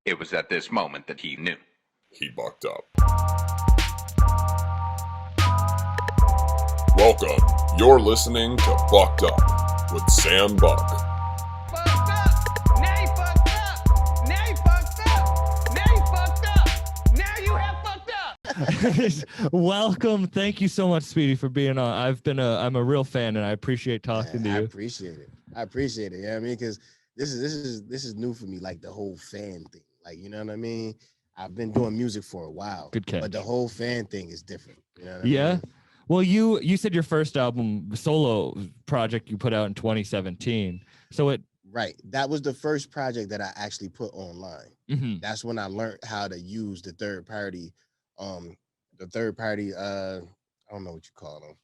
It was at this moment that he knew. He bucked up. Welcome. You're listening to Bucked Up with Sam Buck. Fucked up. Now you fucked up. Now you fucked up. Now you fucked up. Now you have fucked up. Welcome. Thank you so much, Speedie, for being on. I'm a real fan, and I appreciate talking to you. I appreciate it. You know what I mean? Because this is new for me, like the whole fan thing. Like, you know what I mean? I've been doing music for a while. Good catch. But the whole fan thing is different. You know what Yeah. I mean? Well, you said your first album, solo project, you put out in 2017. So Right. That was the first project that I actually put online. Mhm. That's when I learned how to use the third party, I don't know what you call them.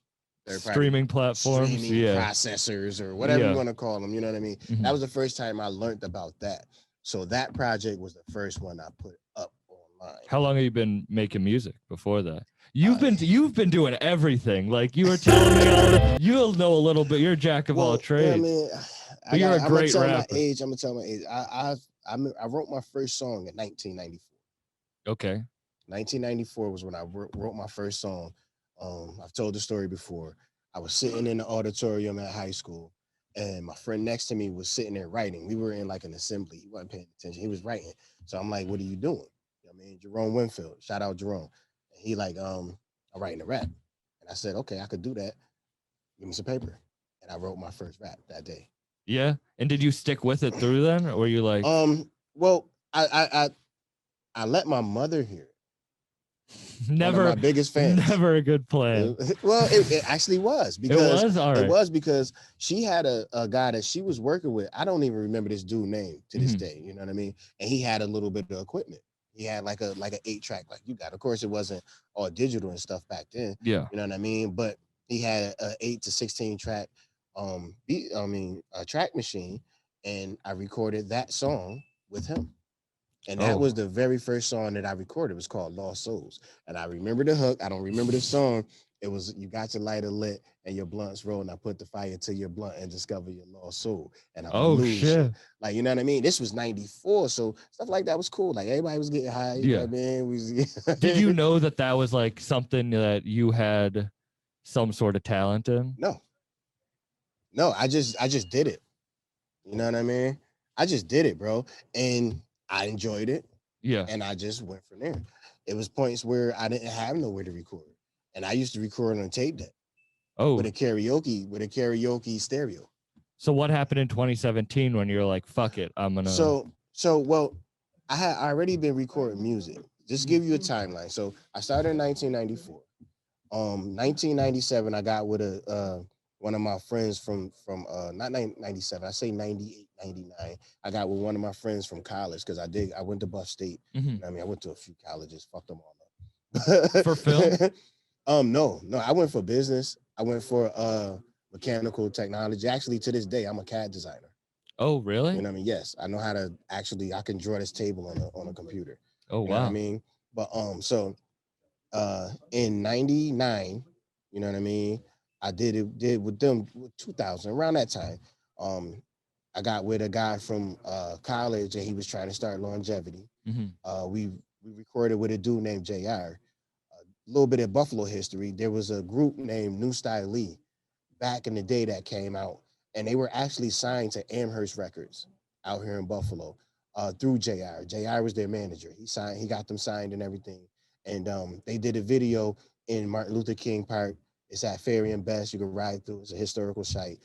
Streaming platforms, streaming processors, or whatever you want to call them. You know what I mean? Mhm. That was the first time I learned about that. So that project was the first one I put up online. How long have you been making music before that? You've been doing everything. Like you were telling me, you'll know a little bit. You're a jack of all trades. But you're a great rapper. I'm gonna tell my age. I wrote my first song in 1994. Okay. 1994 was when I wrote my first song. I've told the story before. I was sitting in the auditorium at high school, and my friend next to me was sitting there writing. We were in like an assembly. He wasn't paying attention. He was writing. So I'm like, "What are you doing?" You know what I mean, Jerome Winfield. Shout out Jerome. And he like, I'm writing a rap. And I said, "Okay, I could do that. Give me some paper." And I wrote my first rap that day. Yeah. And did you stick with it through then, or were you like? Well, I let my mother hear it. Never one of my biggest fans. Never a good plan. Well, it actually was, because it was because she had a guy that she was working with. I don't even remember this dude's name to this day. You know what I mean? And he had a little bit of equipment. He had like an 8-track like you got. Of course, it wasn't all digital and stuff back then. Yeah. You know what I mean? But he had a 8 to 16 track track machine, and I recorded that song with him. And that was the very first song that I recorded. It was called Lost Souls. And I remember the hook. I don't remember the song. It was, "You got your lighter lit and your blunts roll, and I put the fire to your blunt and discover your lost soul." And I'm shit. Like, you know what I mean? This was 94. So stuff like that was cool. Like everybody was getting high. You know what I mean? Did you know that was like something that you had some sort of talent in? No, I just did it. You know what I mean? I just did it, bro. And I enjoyed it. Yeah. And I just went from there. It was points where I didn't have nowhere to record. And I used to record on a tape deck. With a karaoke stereo. So what happened in 2017 when you're like, fuck it, I'm gonna well, I had already been recording music. Just give you a timeline. So I started in 1994. 1997, I got with one of my friends from not 97, I say 98, 99. I got with one of my friends from college, because I went to Buff State. You know what I mean, I went to a few colleges, fucked them all up. For film? No, I went for business. I went for mechanical technology. Actually, to this day, I'm a CAD designer. Oh, really? You know what I mean? Yes, I know how to I can draw this table on a computer. Oh, you know what I mean? But so in 99, you know what I mean, I did with them 2000, around that time. I got with a guy from college, and he was trying to start longevity. We recorded with a dude named JR. A little bit of Buffalo history. There was a group named New Style Lee back in the day that came out, and they were actually signed to Amherst Records out here in Buffalo through JR. JR was their manager. He got them signed and everything. And they did a video in Martin Luther King Park. It's at Ferry and Best. You can ride through. It's a historical site.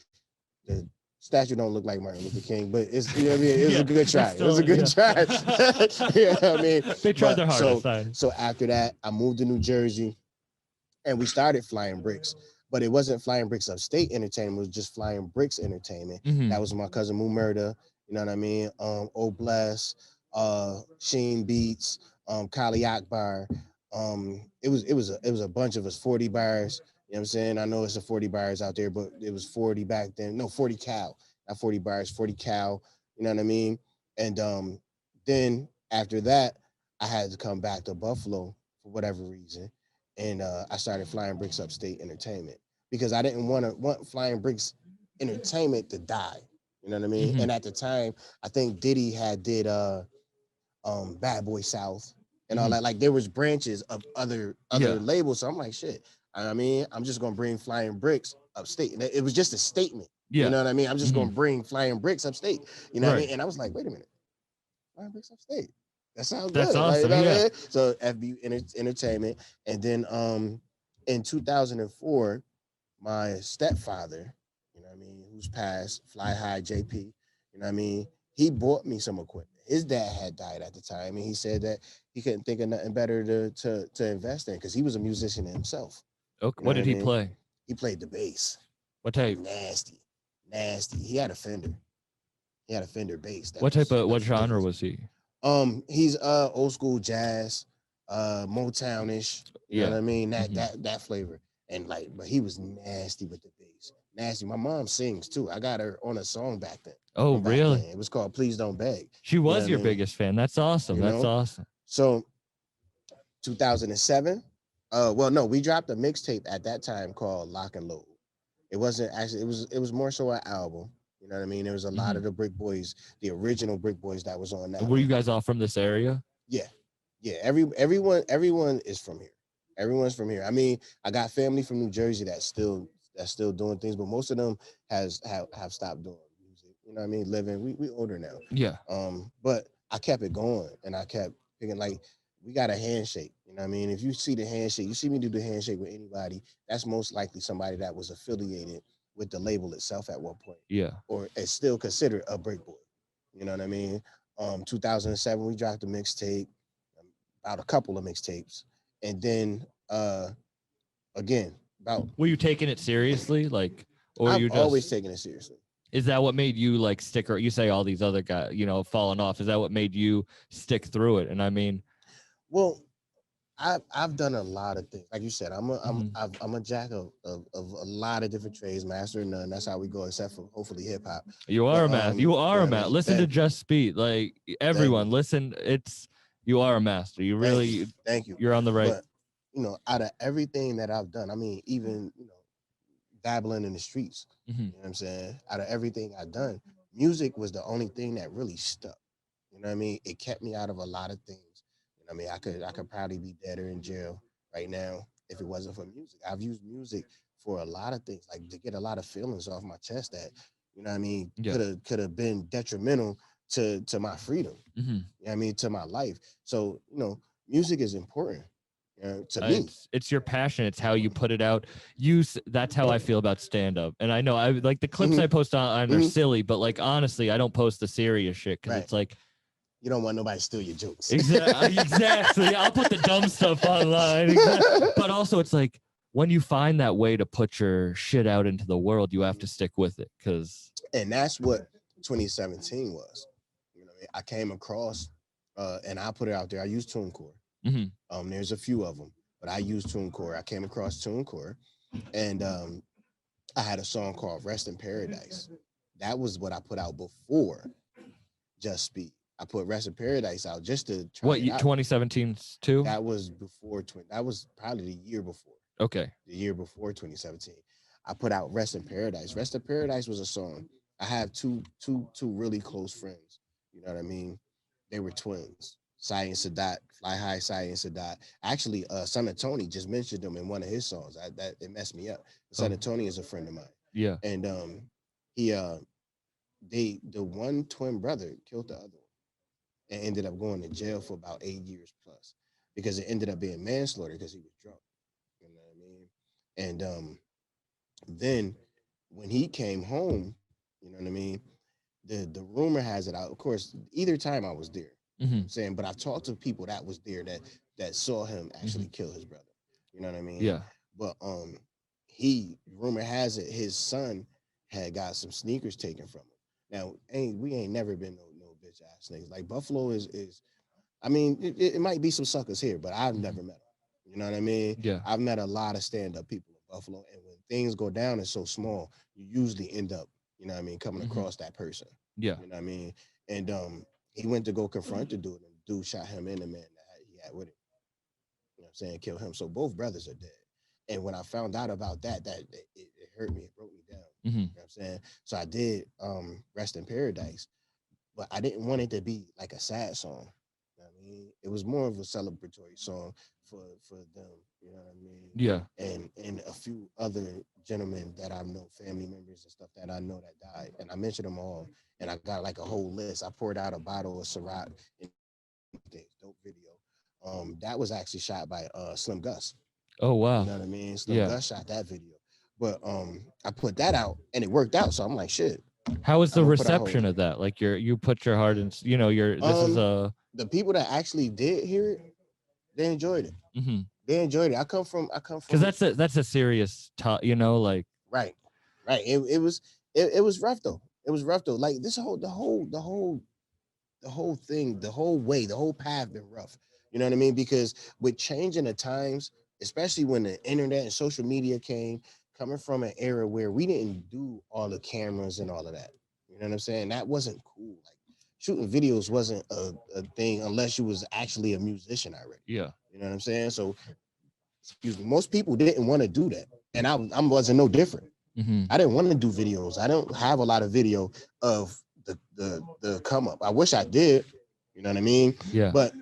The statue don't look like Martin Luther King, but it's, you know what I mean? It was a good try. It was a good try. You know what I mean? They tried their hardest. So after that, I moved to New Jersey, and we started Flying Bricks. But it wasn't Flying Bricks Upstate Entertainment. It was just Flying Bricks Entertainment. That was my cousin Moo Murda. You know what I mean? O Bless, Sheen Beats, Kali Akbar. It was a bunch of us, 40 bars. You know what I'm saying? I know it's a 40 bars out there, but it was 40 back then. No, 40 cal, not 40 bars, 40 cal. You know what I mean? And then after that, I had to come back to Buffalo for whatever reason. And I started Flying Bricks Upstate Entertainment, because I didn't want Flying Bricks Entertainment to die. You know what I mean? And at the time, I think Diddy had did Bad Boy South and all that. Like there was branches of other labels. So I'm like, shit. I mean, I'm just gonna bring Flying Bricks upstate. And it was just a statement. Yeah. You know what I mean? I'm just gonna bring Flying Bricks upstate. You know what I mean? And I was like, wait a minute, Flying Bricks upstate. That sounds That's good. awesome. Like, you know Yeah. what I mean? So FB Entertainment. And then in 2004, my stepfather, you know what I mean, who's passed, Fly High JP, you know what I mean, he bought me some equipment. His dad had died at the time, and he said that he couldn't think of nothing better to invest in because he was a musician himself. Okay. You know What did he I mean? play? He played the bass. What type? Nasty. He had a Fender. He had a Fender bass. What genre was he? He's old school jazz, Motownish. You know what I mean? That flavor. And like, but he was nasty with the bass. Nasty. My mom sings too. I got her on a song back then. Oh, really? It was called Please Don't Beg. She was your biggest fan. That's awesome. That's awesome. So 2007. Well, no, we dropped a mixtape at that time called Lock and Load. It wasn't actually, it was more so an album. You know what I mean? There was a lot of the Brick Boys, the original Brick Boys that was on that. Were you guys all from this area? Yeah. Everyone is from here. Everyone's from here. I mean, I got family from New Jersey that's still doing things, but most of them have stopped doing music. You know what I mean? Living. We older now. Yeah. But I kept it going, and I kept thinking like we got a handshake. You know what I mean? If you see the handshake, you see me do the handshake with anybody, that's most likely somebody that was affiliated with the label itself at one point. Yeah. Or is still considered a break boy. You know what I mean? 2007, we dropped a mixtape, about a couple of mixtapes. And then again, about were you taking it seriously? Like, or I've you just always taking it seriously. Is that what made you like stick, or you say all these other guys, you know, falling off? Is that what made you stick through it? And I mean, well, I've done a lot of things. Like you said, I'm a jack of a lot of different trades, master of none. That's how we go, except for hopefully hip hop. You are a master. You are a master. Listen to Just Speed. Like everyone, listen. You are a master. You really. Thank you. You're on the right. But, you know, out of everything that I've done, I mean, even dabbling in the streets. You know what I'm saying? Out of everything I've done, music was the only thing that really stuck. You know what I mean? It kept me out of a lot of things. I mean, I could probably be dead or in jail right now if it wasn't for music. I've used music for a lot of things, like to get a lot of feelings off my chest that, you know what I mean, could have been detrimental to my freedom. You know what I mean, to my life. So, music is important. To me. It's your passion. It's how you put it out. That's how I feel about stand-up. And I know I like the clips I post on are silly, but like honestly, I don't post the serious shit because it's like you don't want nobody to steal your jokes. Exactly. I'll put the dumb stuff online. But also it's like when you find that way to put your shit out into the world, you have to stick with it. And that's what 2017 was. You know, I came across and I put it out there. I use TuneCore. There's a few of them, but I use TuneCore. I came across TuneCore, and I had a song called "Rest in Paradise." That was what I put out before Just Speed. I put "Rest in Paradise" out just to try. What, 2017 too? That was before. That was probably the year before. Okay. The year before 2017, I put out "Rest in Paradise." "Rest in Paradise" was a song. I have two really close friends. You know what I mean? They were twins. Sai and Sadat, Fly High, Sai and Sadat. Actually, Son of Tony just mentioned them in one of his songs. That it messed me up. Son of Tony is a friend of mine. Yeah. And the one twin brother killed the other one and ended up going to jail for about 8 years plus because it ended up being manslaughter because he was drunk. You know what I mean? And then when he came home, you know what I mean? The rumor has it out. Of course, either time I was there. I'm saying, but I've talked to people that was there that saw him actually kill his brother. You know what I mean? Yeah. But rumor has it his son had got some sneakers taken from him. Now we ain't never been no bitch ass niggas. Like Buffalo is I mean, it might be some suckers here, but I've never met them. You know what I mean? Yeah. I've met a lot of stand-up people in Buffalo, and when things go down, it's so small, you usually end up, you know what I mean, coming across that person. Yeah. You know what I mean? And he went to go confront the dude, and the dude shot him and the man that he had with him. You know what I'm saying? Kill him. So both brothers are dead. And when I found out about that it hurt me. It broke me down. You know what I'm saying? So I did Rest in Paradise, but I didn't want it to be like a sad song. I mean? It was more of a celebratory song for them. You know what I mean? Yeah. And a few other gentlemen that I know, family members and stuff that I know that died, and I mentioned them all. And I got like a whole list. I poured out a bottle of Ciroc in dope video. That was actually shot by Slim Gus. Oh You wow. know what I mean? Slim Yeah. Gus shot that video. But I put that out and it worked out. So I'm like, shit. How was the I'm gonna put a whole- reception of that? Like you put your heart in, you know, this is a the people that actually did hear it, they enjoyed it. They enjoyed it. I come from because that's a serious you know, like right. It was rough though. It was rough though. Like this the whole thing, the whole path been rough. You know what I mean? Because with changing the times, especially when the internet and social media came, coming from an era where we didn't do all the cameras and all of that. You know what I'm saying? That wasn't cool. Like shooting videos wasn't a thing unless you was actually a musician already. yeah. You know what I'm saying? So excuse me, most people didn't want to do that. And I wasn't no different. I didn't want to do videos. I don't have a lot of video of the come up. I wish I did. You know what I mean? Yeah. But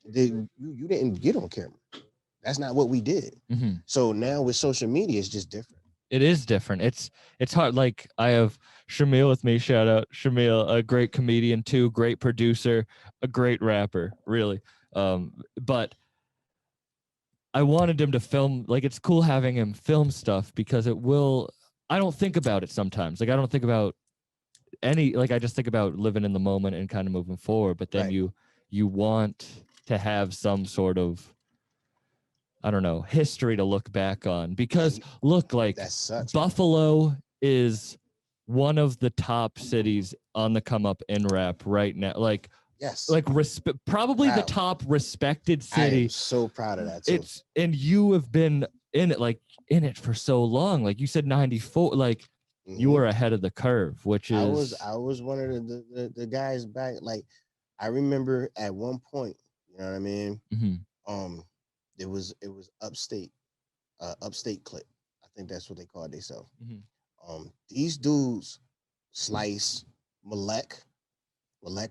you didn't get on camera. That's not what we did. So now with social media, it's just different. It is different. It's hard. Like I have Shamil with me. Shout out Shamil, a great comedian too, great producer, a great rapper, really. But I wanted him to film. Like it's cool having him film stuff because it will. I don't think about it sometimes. Like I don't think about like I just think about living in the moment and kind of moving forward. But then Right. you want to have some sort of, I don't know, history to look back on because look, like That sucks. Buffalo is one of the top cities on the come up in rap right now. Like, Yes. like probably the Proud. top respected I city. am so proud of that too. And you have been in it for so long. Like you said, 94. Like you were ahead of the curve, which is I was one of the guys back. Like I remember at one point, you know what I mean? It was upstate clip. I think that's what they call themselves. These dudes, Slice, Malek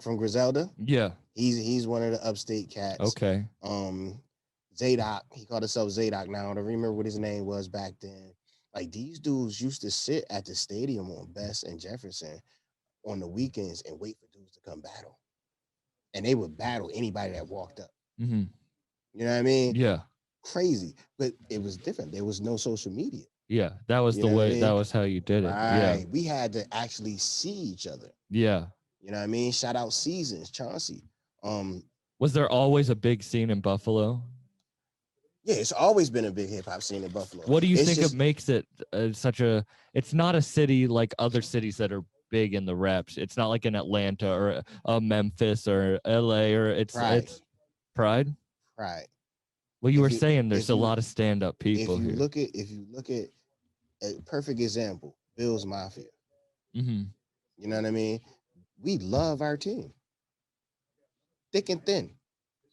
from Griselda. Yeah. He's one of the upstate cats. Okay. Zadok, he called himself Zadok now. I don't remember what his name was back then. Like these dudes used to sit at the stadium on Best and Jefferson on the weekends and wait for dudes to come battle. And they would battle anybody that walked up. You know what I mean? Yeah. Crazy. But it was different. There was no social media. Yeah. That was the way. That was how you did it. Right. Yeah. We had to actually see each other. Yeah. You know what I mean? Shout out Seasons, Chauncey. Was there always a big scene in Buffalo? Yeah, it's always been a big hip hop scene in Buffalo. What do you think it makes it such a? It's not a city like other cities that are big in the raps. It's not like in Atlanta or Memphis or LA or it's Pride. Pride. Well, you were saying there's a lot of stand-up people if you here. Look at a perfect example, Bill's Mafia. You know what I mean? We love our team, thick and thin.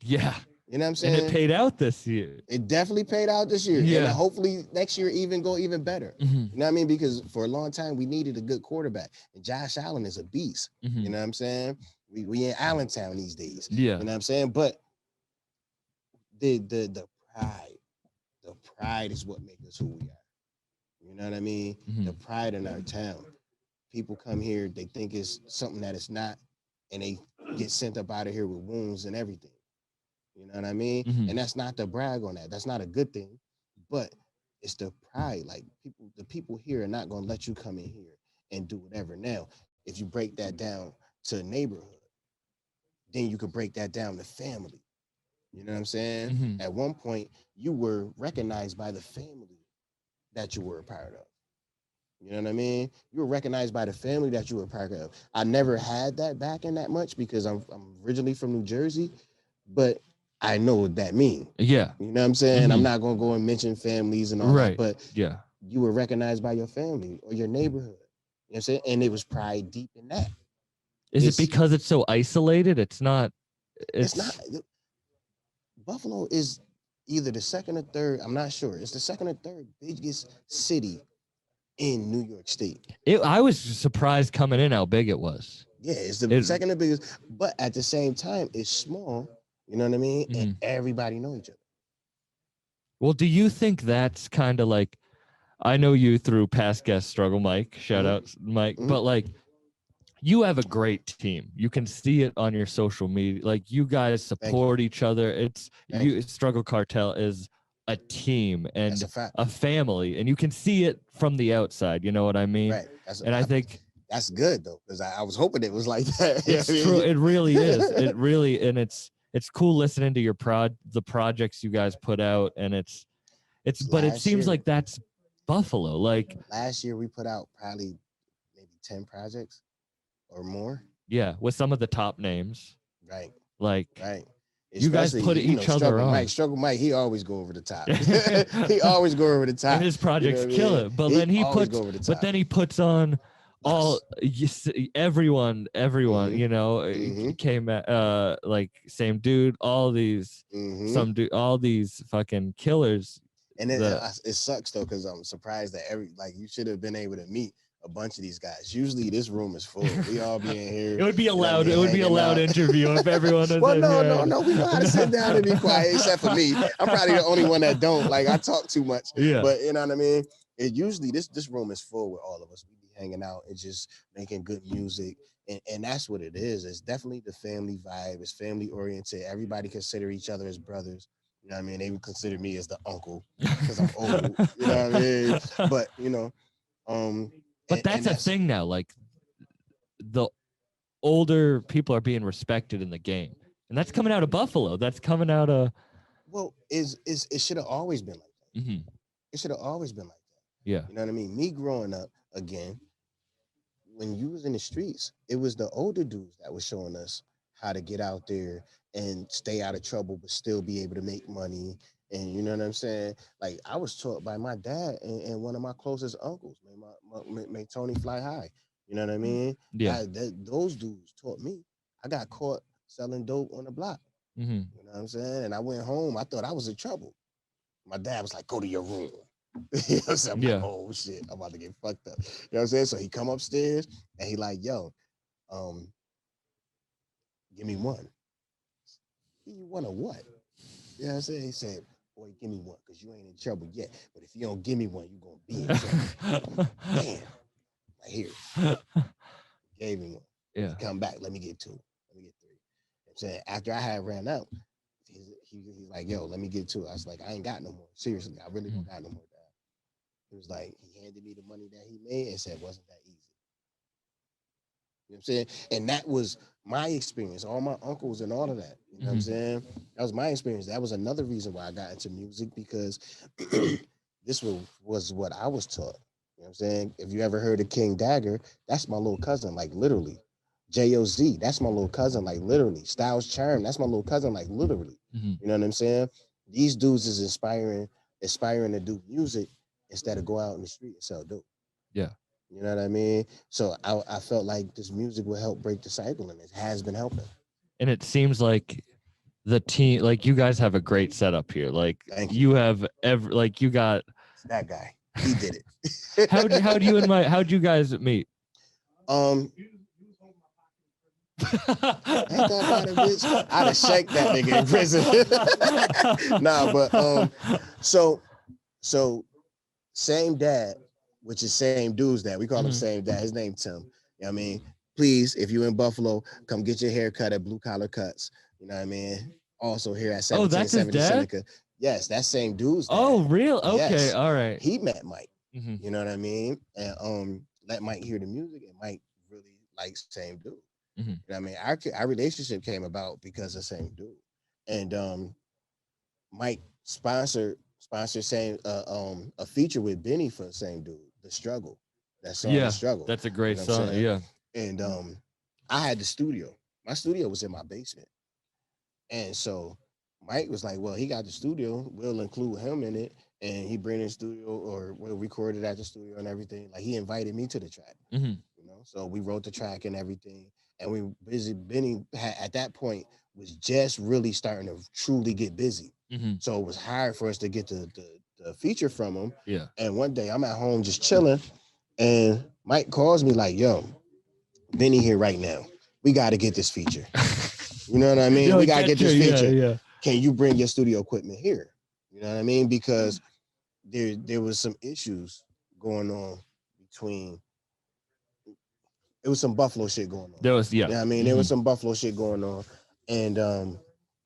Yeah. You know what I'm saying? And it paid out this year. It definitely paid out this year. Yeah. And hopefully next year go even better. You know what I mean? Because for a long time we needed a good quarterback. And Josh Allen is a beast. You know what I'm saying? We in Allentown these days. Yeah. You know what I'm saying? But the pride is what makes us who we are. You know what I mean? The pride in our town. People come here, they think it's something that it's not, and they get sent up out of here with wounds and everything. You know what I mean? And that's not to brag on that. That's not a good thing, but it's the pride. Like the people here are not going to let you come in here and do whatever. Now, if you break that down to a neighborhood, then you could break that down to family. You know what I'm saying? At one point, you were recognized by the family that you were a part of. You know what I mean? You were recognized by the family that you were a part of. I never had that back in that much because I'm originally from New Jersey, but I know what that means. Yeah. You know what I'm saying? I'm not going to go and mention families and all that, but yeah, you were recognized by your family or your neighborhood. You know what I'm saying? And it was pride deep in that. Is it because it's so isolated? It's not. Buffalo is either the second or third. I'm not sure. It's the second or third biggest city in New York State. I was surprised coming in how big it was. Yeah, it's the second biggest, but at the same time, it's small You know what I mean? And Mhm. everybody know each other. Well, do you think that's kind of like, I know you through past guest Struggle Mike, shout out Mike, but like you have a great team. You can see it on your social media. Like you guys Thank you. support each other. It's Thank you. Struggle Cartel is a team That's and a fact. a family, and you can see it from the outside. You know what I mean? Right. And I think that's good though, because I was hoping it was like that. You know it's what I true. mean? It really is. It really, and it's cool listening to your the projects you guys put out, and but it Last seems year- like that's Buffalo. Like, Last year we put out probably maybe 10 projects or more. yeah, with some of the top names, Right. like Right. you guys Especially, put each other Struggle on. Mike. Struggle Mike, he always go over the top. He always go over the top. And his projects what I kill mean? it. But then he always puts, go over the top. but then he puts on all everyone, Mhm. you know, Mhm. came at like same dude, all these Mhm. all these fucking killers. And it, that- it sucks though, because I'm surprised that you should have been able to meet a bunch of these guys. Usually this room is full. We all be in here. It would be a you know what I loud. mean, It would be a hanging loud out. interview if everyone was. Well, in no, here. no. We know how to sit down and be quiet, except for me. I'm probably the only one that don't. Like I talk too much. Yeah. But you know what I mean? It usually this room is full with all of us. We be hanging out and just making good music. And that's what it is. It's definitely the family vibe. It's family oriented. Everybody consider each other as brothers. You know what I mean? They would consider me as the uncle because I'm old. You know what I mean? But But that's a thing now. Like the older people are being respected in the game, and that's coming out of Buffalo. That's coming out of. Well, it should have always been like that. Mhm. It should have always been like that. Yeah. You know what I mean? Me growing up again, when you was in the streets, it was the older dudes that was showing us how to get out there and stay out of trouble, but still be able to make money. And you know what I'm saying? Like I was taught by my dad and one of my closest uncles, made Tony fly high. You know what I mean? Yeah. Those dudes taught me. I got caught selling dope on the block. Mm-hmm. You know what I'm saying? And I went home. I thought I was in trouble. My dad was like, "Go to your room." You know what I'm saying? I'm Yeah. like, oh shit, I'm about to get fucked up. You know what I'm saying? So he come upstairs and he like, yo, give me one. You want a what? You know what I'm saying? He said, boy, give me one, because you ain't in trouble yet. But if you don't give me one, you gonna be in trouble. Damn. Like here. Gave him one. Yeah. Come back, let me get two. Let me get three. You know what I'm saying? After I had ran out, he's like, yo, let me get two. I was like, I ain't got no more. Seriously, I really don't got no more. It was like he handed me the money that he made and said, wasn't that easy? You know what I'm saying? And that was my experience, all my uncles and all of that. You know what I'm saying? That was my experience. That was another reason why I got into music, because this was what I was taught. You know what I'm saying? If you ever heard of King Dagger, that's my little cousin, like literally. J.O.Z., that's my little cousin, like literally. Styles Charm, that's my little cousin, like literally. You know what I'm saying? These dudes is inspiring to do music instead of go out in the street and sell dope. Yeah. You know what I mean? So I felt like this music would help break the cycle, and it has been helping. And it seems like the team, like you guys have a great setup here. Like Thank you have you got that guy. He did it. how'd you guys meet? Ain't that about it, bitch? I'd have shanked that nigga in prison. Nah, but so same dad, which is same dude's dad. We call him same dad. His name Tim. You know what I mean? Please, if you're in Buffalo, come get your hair cut at Blue Collar Cuts. You know what I mean? Also here at 1770 Seneca. Yes, that same dude's dad. Oh, real? Okay, Yes. all right. He met Mike. You know what I mean? And let Mike hear the music, and Mike really likes same dude. You know what I mean? Our relationship came about because of same dude. And Mike sponsored same a feature with Benny for the same dude, The Struggle. That song, The Struggle. That's a great You know what I'm song. saying? Yeah. And I had the studio. My studio was in my basement. And so Mike was like, well, he got the studio. We'll include him in it. And he bring in studio, or we'll record it at the studio and everything. Like he invited me to the track. You know, so we wrote the track and everything. And we busy. Benny at that point was just really starting to truly get busy. So it was hard for us to get the feature from him. Yeah. And one day I'm at home just chilling, and Mike calls me like, yo, Benny here right now. We got to get this feature. You know what I mean? Yo, We gotta get this feature. Yeah. Can you bring your studio equipment here? You know what I mean? Because there was some issues going on between. It was some Buffalo shit going on. There was You know what I mean? There was some Buffalo shit going on, and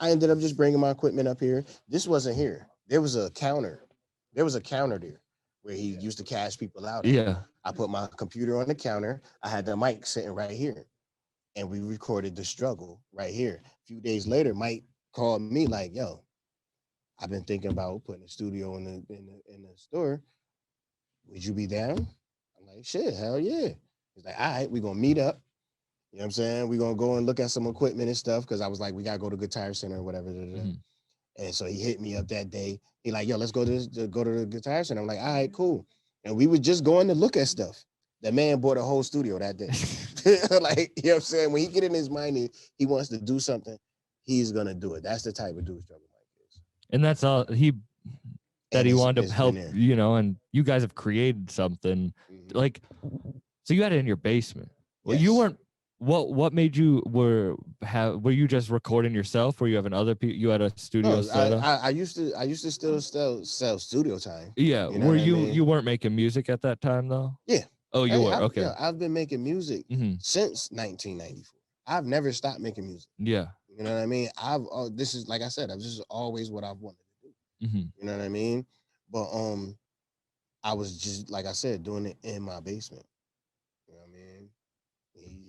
I ended up just bringing my equipment up here. This wasn't here. There was a counter. There was a counter there where he used to cash people out. Yeah. I put my computer on the counter. I had the mic sitting right here, and we recorded the struggle right here. A few days later, Mike called me like, "Yo, I've been thinking about putting a studio in the store. Would you be down?" I'm like, "Shit, hell yeah." He's like, "All right, we're gonna meet up. You know what I'm saying? We're gonna go and look at some equipment and stuff." Cause I was like, we gotta go to Guitar Center or whatever. And so he hit me up that day. He like, "Yo, let's go to the Guitar Center." I'm like, "All right, cool." And we were just going to look at stuff. The man bought a whole studio that day. Like, you know what I'm saying? When he get in his mind, he wants to do something, he's gonna do it. That's the type of dude Struggle Mike is. And that's all he wanted to help, there. you know, and you guys have created something like, so you had it in your basement. Well, you weren't, what made you were you just recording yourself? Were you having other people? You had a studio No, set up? I used to still sell studio time. Yeah. You know were what I you mean? you weren't making music at that time though? Yeah. Oh, you were. Okay. Yeah, I've been making music since 1994. I've never stopped making music. Yeah. You know what I mean? This is, like I said, this is always what I've wanted to do. You know what I mean? But I was just, like I said, doing it in my basement. You know what I mean?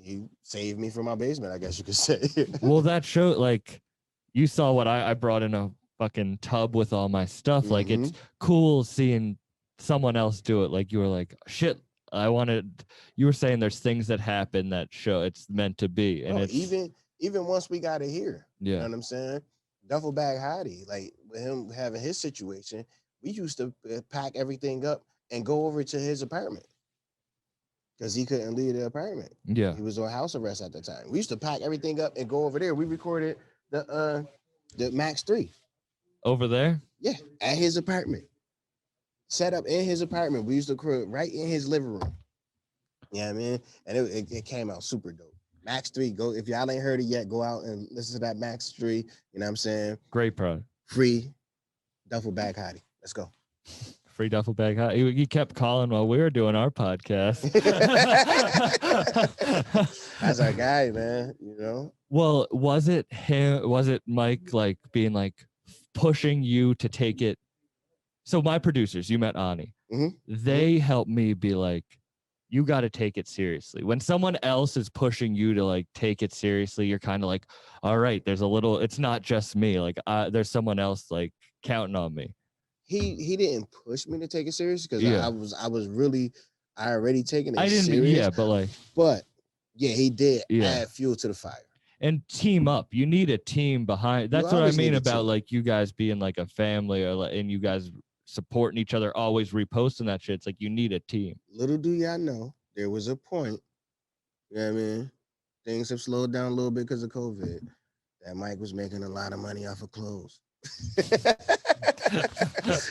He saved me from my basement, I guess you could say. Well, that show, like, you saw what I brought in a fucking tub with all my stuff. Like, it's cool seeing someone else do it. Like, you were like, shit, you were saying there's things that happen that show it's meant to be. And it's even once we got it here, yeah. You know what I'm saying? Duffel Bag Hottie, like with him having his situation, we used to pack everything up and go over to his apartment because he couldn't leave the apartment. Yeah. He was on house arrest at the time. We used to pack everything up and go over there. We recorded the Max 3. Over there? Yeah, at his apartment. Set up in his apartment. We used to record right in his living room. You know what I mean? And it came out super dope. Max 3, go if y'all ain't heard it yet, go out and listen to that Max 3. You know what I'm saying? Great product. Free Duffel Bag Hottie. Let's go. Free Duffel Bag Hottie. He kept calling while we were doing our podcast. That's our guy, man. You know? Well, was it Mike like being like pushing you to take it? So my producers, you met Ani. They helped me be like, you got to take it seriously. When someone else is pushing you to like take it seriously, you're kind of like, all right, it's not just me. Like there's someone else like counting on me. He didn't push me to take it serious because I already taken it serious. Yeah, but he did add fuel to the fire. And team up. You need a team behind. That's what I mean about like you guys being like a family and you guys supporting each other, always reposting that shit. It's like you need a team. Little do y'all know, there was a point, you know what I mean? Things have slowed down a little bit because of COVID. That Mike was making a lot of money off of clothes.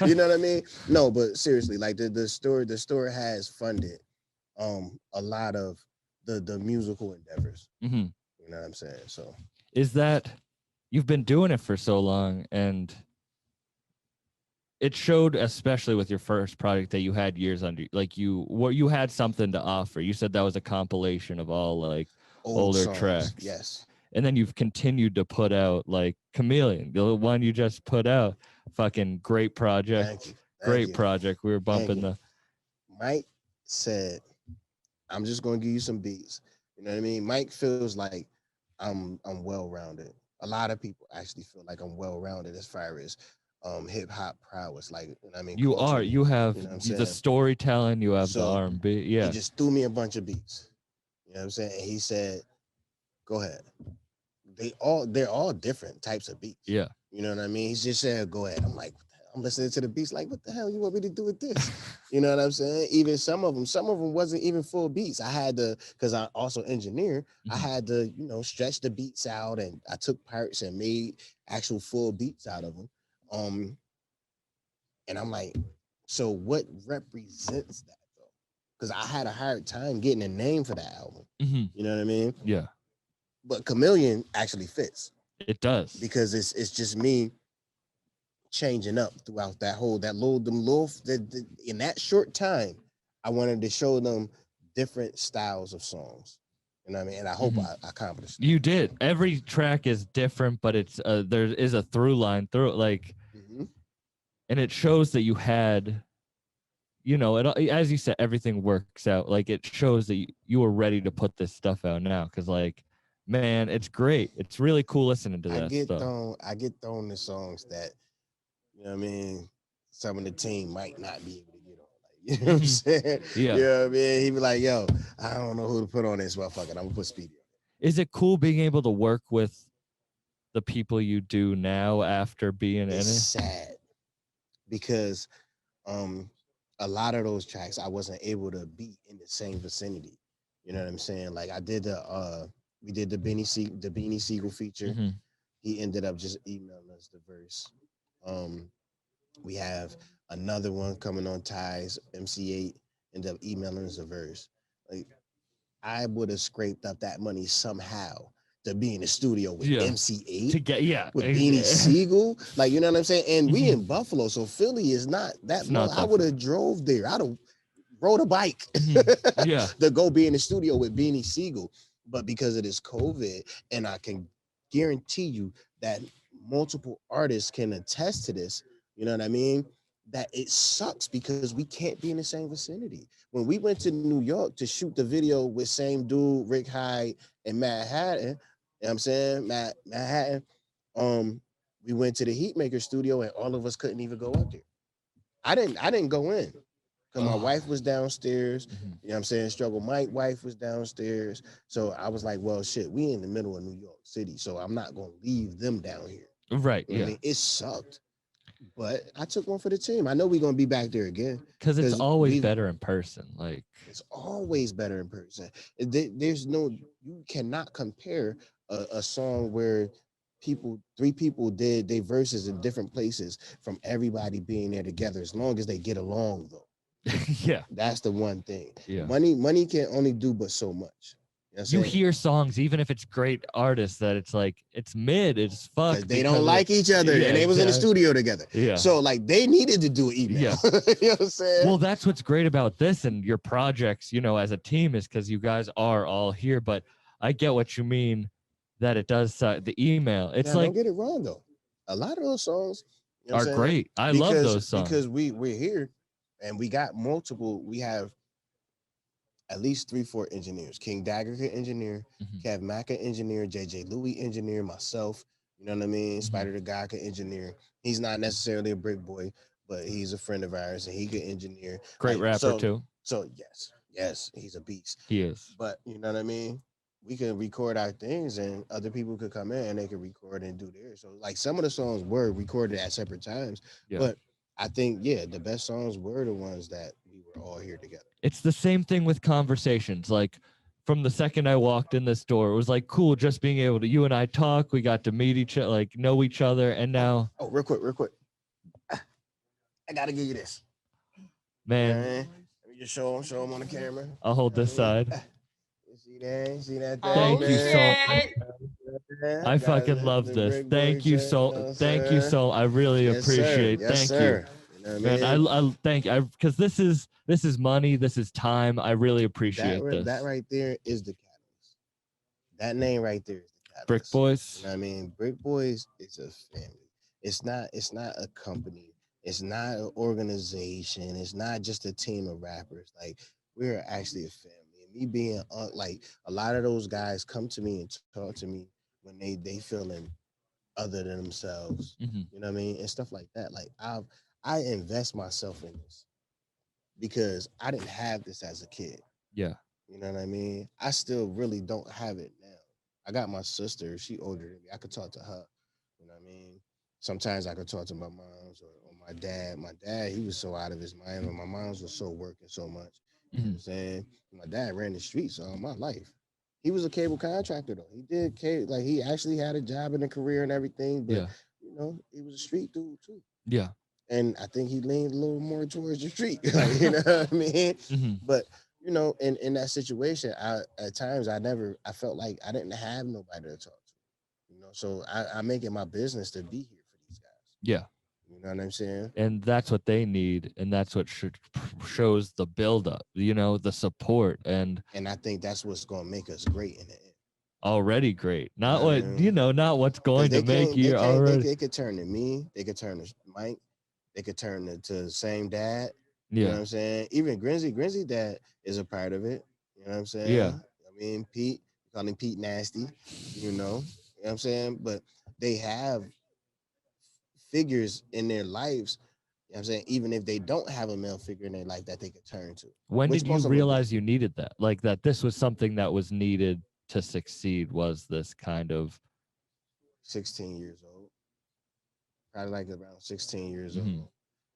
You know what I mean? No, but seriously, like the store has funded a lot of the musical endeavors. You know what I'm saying? So is that you've been doing it for so long, and it showed, especially with your first project, that you had years under, like you had something to offer. You said that was a compilation of all like older songs, tracks. yes. And then you've continued to put out like Chameleon, the one you just put out. Fucking great project. Thank you. Great project. We were bumping Mike said, I'm just gonna give you some beats. You know what I mean? Mike feels like I'm well-rounded. A lot of people actually feel like I'm well-rounded as far as hip hop prowess. Like, you know what I mean? You culture, are. You have the storytelling, you have the R&B. Yeah. He just threw me a bunch of beats. You know what I'm saying? And he said, go ahead. They're all different types of beats. Yeah. You know what I mean? He just said, go ahead. I'm like, I'm listening to the beats like, what the hell you want me to do with this? You know what I'm saying? Even some of them wasn't even full beats. I had to, because I also engineer, I had to, stretch the beats out, and I took parts and made actual full beats out of them. And I'm like, so what represents that though? Because I had a hard time getting a name for that album. You know what I mean? Yeah. But Chameleon actually fits It does. because it's just me changing up throughout in that short time. I wanted to show them different styles of songs. You know what I mean? And I hope I accomplished. You did. Every track is different, but it's there is a through line through it, like, and it shows that you had, as you said, everything works out. Like, it shows that you were ready to put this stuff out now, because, like, man, it's great. It's really cool listening to that stuff. I get thrown the songs that, you know what I mean, some of the team might not be able to get on. Like, you know what I'm saying? Yeah. You know what I mean? He'd be like, yo, I don't know who to put on this motherfucker. I'm gonna put Speedie on. Is it cool being able to work with the people you do now after being in it? It's sad because a lot of those tracks I wasn't able to be in the same vicinity. You know what I'm saying? Like, I did we did the Beanie Siegel feature. He ended up just emailing us the verse. We have another one coming on Ties, MC8, ended up emailing us a verse. Like, I would have scraped up that money somehow to be in the studio with MC8 to get with Beanie Siegel. Like, you know what I'm saying? And we in Buffalo, so Philly is not that much. I would have drove there. I'd have rode a bike to go be in the studio with Beanie Siegel. But because of this COVID, and I can guarantee you that multiple artists can attest to this, you know what I mean? That it sucks because we can't be in the same vicinity. When we went to New York to shoot the video with same dude, Rick Hyde and Matt Hatton, you know what I'm saying? Matt Hatton, we went to the Heatmaker studio and all of us couldn't even go up there. I didn't go in because my wife was downstairs. You know what I'm saying? Struggle Mike's wife was downstairs. So I was like, well, shit, we in the middle of New York City, so I'm not going to leave them down here. Right, you know what I mean? It sucked. But I took one for the team. I know we're going to be back there again. Because it's always better in person. Like, it's always better in person. There's no, you cannot compare a song where three people did their verses in different places from everybody being there together, as long as they get along, though. That's the one thing. Money can only do but so much. You hear songs, even if it's great artists, that it's like, it's mid, it's fuck. They don't like each other, and they was in the studio together. So, like, they needed to do an email. You know what I'm saying? Well, that's what's great about this and your projects, as a team, is because you guys are all here. But I get what you mean, that it does the email. It's like, don't get it wrong, though. A lot of those songs are great. I love those songs. Because we're here, and we got multiple. We have at least 3-4 engineers. King Dagger can engineer, Kev Mack can engineer, JJ Louis engineer, myself, you know what I mean? Spider the Guy can engineer. He's not necessarily a brick boy, but he's a friend of ours and he can engineer. Great rapper too. So yes, he's a beast. He is. But you know what I mean? We can record our things and other people could come in and they can record and do theirs. So like some of the songs were recorded at separate times, but I think, the best songs were the ones that we were all here together. It's the same thing with conversations. Like, from the second I walked in this door, it was like cool just being able to, you and I talk, we got to meet each other, like know each other, and now. Oh, real quick. I gotta give you this. Man. Let me just show him on the camera. I'll hold this side. See that thing? Thank you so much. I fucking love this. Thank you so. I really appreciate. Thank you. Man, I thank you, because this is money, this is time. I really appreciate this. That right there is the catalyst. That name right there is the catalyst. Brick Boys. You know what I mean? Brick Boys is a family. It's not a company. It's not an organization. It's not just a team of rappers. Like, we're actually a family. And me being like, a lot of those guys come to me and talk to me when they feeling other than themselves. You know what I mean? And stuff like that. Like, I invest myself in this because I didn't have this as a kid. Yeah. You know what I mean? I still really don't have it now. I got my sister. She older than me. I could talk to her. You know what I mean? Sometimes I could talk to my moms or my dad. My dad, he was so out of his mind, and my moms was so working so much. You know what I'm saying? My dad ran the streets all my life. He was a cable contractor, though. He did cable, like, he actually had a job and a career and everything, but, he was a street dude, too. Yeah. And I think he leaned a little more towards the street, like, you know what I mean? But, you know, in that situation, at times I felt like I didn't have nobody to talk to, you know. So I make it my business to be here for these guys. Yeah. You know what I'm saying? And that's what they need, and that's what shows the buildup, you know, the support, and And I think that's what's gonna make us great in the end. already great. Not I what mean, you know, not what's 'Cause going they to make can't, they you can't, already. they could turn to me, they could turn to Mike, they could turn to the same dad. You know what Yeah, I'm saying? Even Grizzly dad is a part of it. You know what I'm saying? yeah. I mean, Pete, we call him Pete Nasty, you know what I'm saying? But they have figures in their lives, you know what I'm saying, even if they don't have a male figure in their life that they could turn to. When Which did you most of them do. realize you needed that? Like that this was something that was needed to succeed, was this kind of 16 years old. Probably like around 16 years Mhm. old.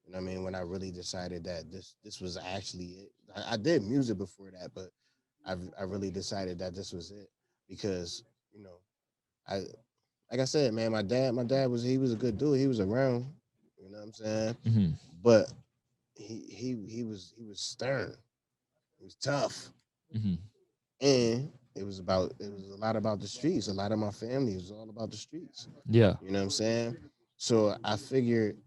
You know what I mean? When I really decided that this was actually it. I did music before that, but I really decided that this was it because, you know, I like I said, man, my dad was he was a good dude. He was around, you know what I'm saying? Mhm. But he was stern. He was tough. Mhm. And it was a lot about the streets. A lot of my family was all about the streets. Yeah. You know what I'm saying? So I figured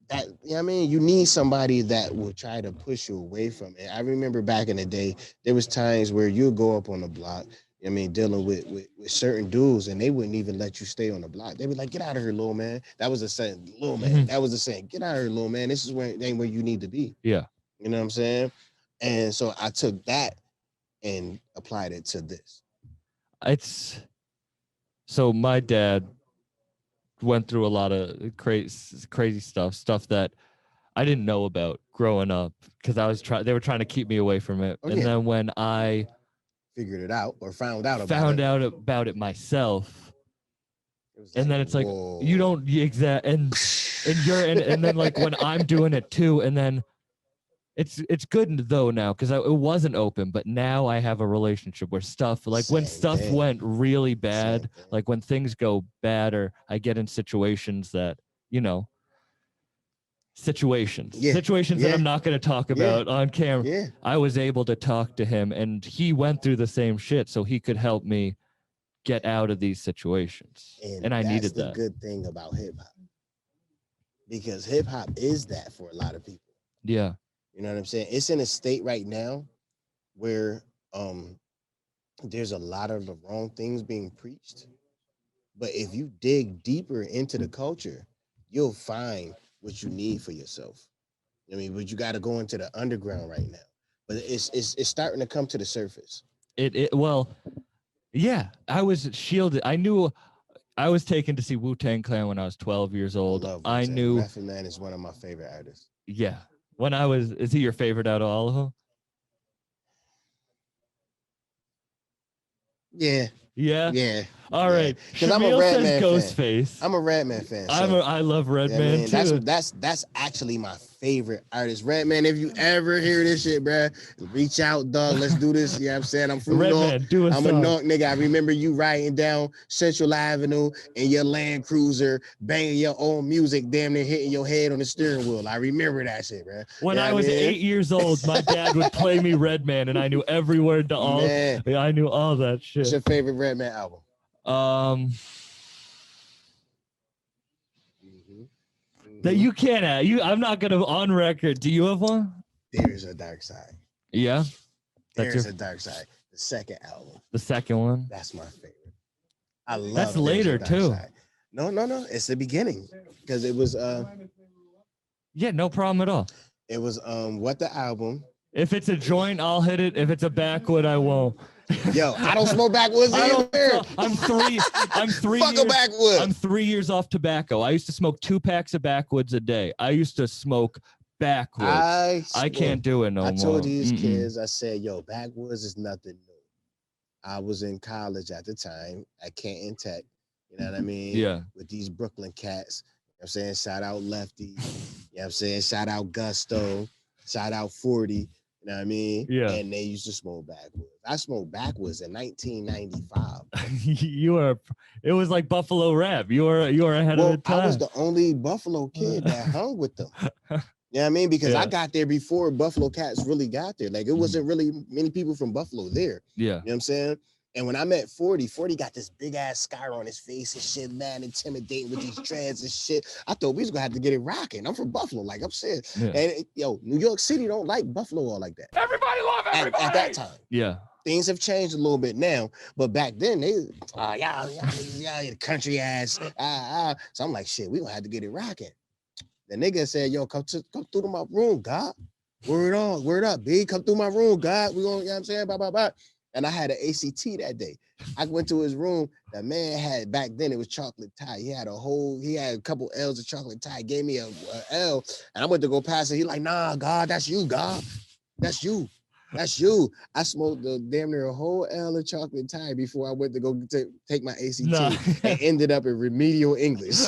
that, you know what I mean, you need somebody that will try to push you away from it. I remember back in the day, there was times where you'll go up on the block, you know what I mean, dealing with certain dudes, and they wouldn't even let you stay on the block. They'd be like, "Get out of here, little man." That was a saying, little man. Mhm. That was a saying, "Get out of here, little man. This is where ain't where you need to be." Yeah. You know what I'm saying? And so I took that and applied it to this. It's so my dad went through a lot of crazy stuff that I didn't know about growing up because they were trying to keep me away from it. Oh, And yeah. then when I Figured it out or found out about found it. out about it myself, It was and like, then it's like whoa. you don't exact and you're and then like when I'm doing it too, and then it's good though now because it wasn't open, but now I have a relationship where stuff like when Same stuff thing. went really Same bad, thing. like when things go bad or I get in situations that you know situations Yeah. that Yeah. I'm not going to talk Yeah. about on camera. Yeah. I was able to talk to him, and he went through the same shit, so he could help me get out of these situations. And I that's needed the that. good thing about hip hop. Because hip hop is that for a lot of people. Yeah. You know what I'm saying? It's in a state right now where there's a lot of the wrong things being preached. But if you dig deeper into the culture, you'll find what you need for yourself. I mean, but you got to go into the underground right now. But it's starting to come to the surface. Well, yeah, I was shielded. I knew I was taken to see Wu-Tang Clan when I was 12 years I old. love I Wu-Tang. knew, Method Man is one of my favorite artists. yeah. When I was, is he your favorite out of all of them? Yeah. Yeah. Yeah. All yeah. right. Because I'm a Shamil says Redman fan. Ghostface. I'm a Redman fan. I love Redman I mean, too. that's actually my favorite artist. Redman, if you ever hear this shit, bruh, reach out, dog. Let's do this. You know what I'm saying? I'm from Redman, North. do a I'm a song. North nigga. I remember you riding down Central Avenue in your Land Cruiser, banging your own music, damn near hitting your head on the steering wheel. I remember that shit, bruh. When You know I what was mean? 8 years old, my dad would play me Redman, and I knew every word to all. Man, I knew all that what's shit. your favorite Redman album? That you can't have. I'm not gonna on record. Do you have one? There is a Dark Side. Yeah. There's a Dark Side. The second album. The second one. That's my favorite. I love. That's There's a later Dark too. Side. No. It's the beginning because it was Yeah, no problem at all. It was what the album. If it's a joint, I'll hit it. If it's a backwood, I won't. Yo, I don't smoke backwoods either. I'm three. Fuck a backwood. I'm 3 years off tobacco. I used to smoke 2 packs of backwoods a day. I used to smoke backwoods. I can't do it no more. I told these kids, I said, yo, backwoods is nothing new. I was in college at the time at Canton Tech. You know what I mean? Yeah. With these Brooklyn cats. You know what I'm saying? Shout out Lefty. You know what I'm saying? Shout out Gusto. Shout out 40. You know what I mean? Yeah. And they used to smoke backwoods. I smoked backwoods in 1995. It was like Buffalo Rap. You were ahead of the time. I was the only Buffalo kid that hung with them. You know what I mean? Because Yeah. I got there before Buffalo Cats really got there. Like, it wasn't really many people from Buffalo there. Yeah. You know what I'm saying? And when I met 40 got this big ass scar on his face and shit, man, intimidating with these dreads and shit. I thought we was gonna have to get it rocking. I'm from Buffalo, like I'm saying. Yeah. And New York City don't like Buffalo all like that. Everybody love everybody. At that time. Yeah. Things have changed a little bit now, but back then they yeah, country ass. So I'm like, shit, we gonna have to get it rocking. The nigga said, yo, come through to my room, God. Word up, B. Come through my room, God. We gonna, you know what I'm saying? Blah, blah, blah. And I had an ACT that day. I went to his room. The man had, back then it was chocolate tie. He had a couple L's of chocolate tie. Gave me a L. And I went to go pass it. He like, nah, God, that's you, God. That's you. That's you. I smoked damn near a whole L of chocolate tie before I went to go take my ACT and ended up in remedial English.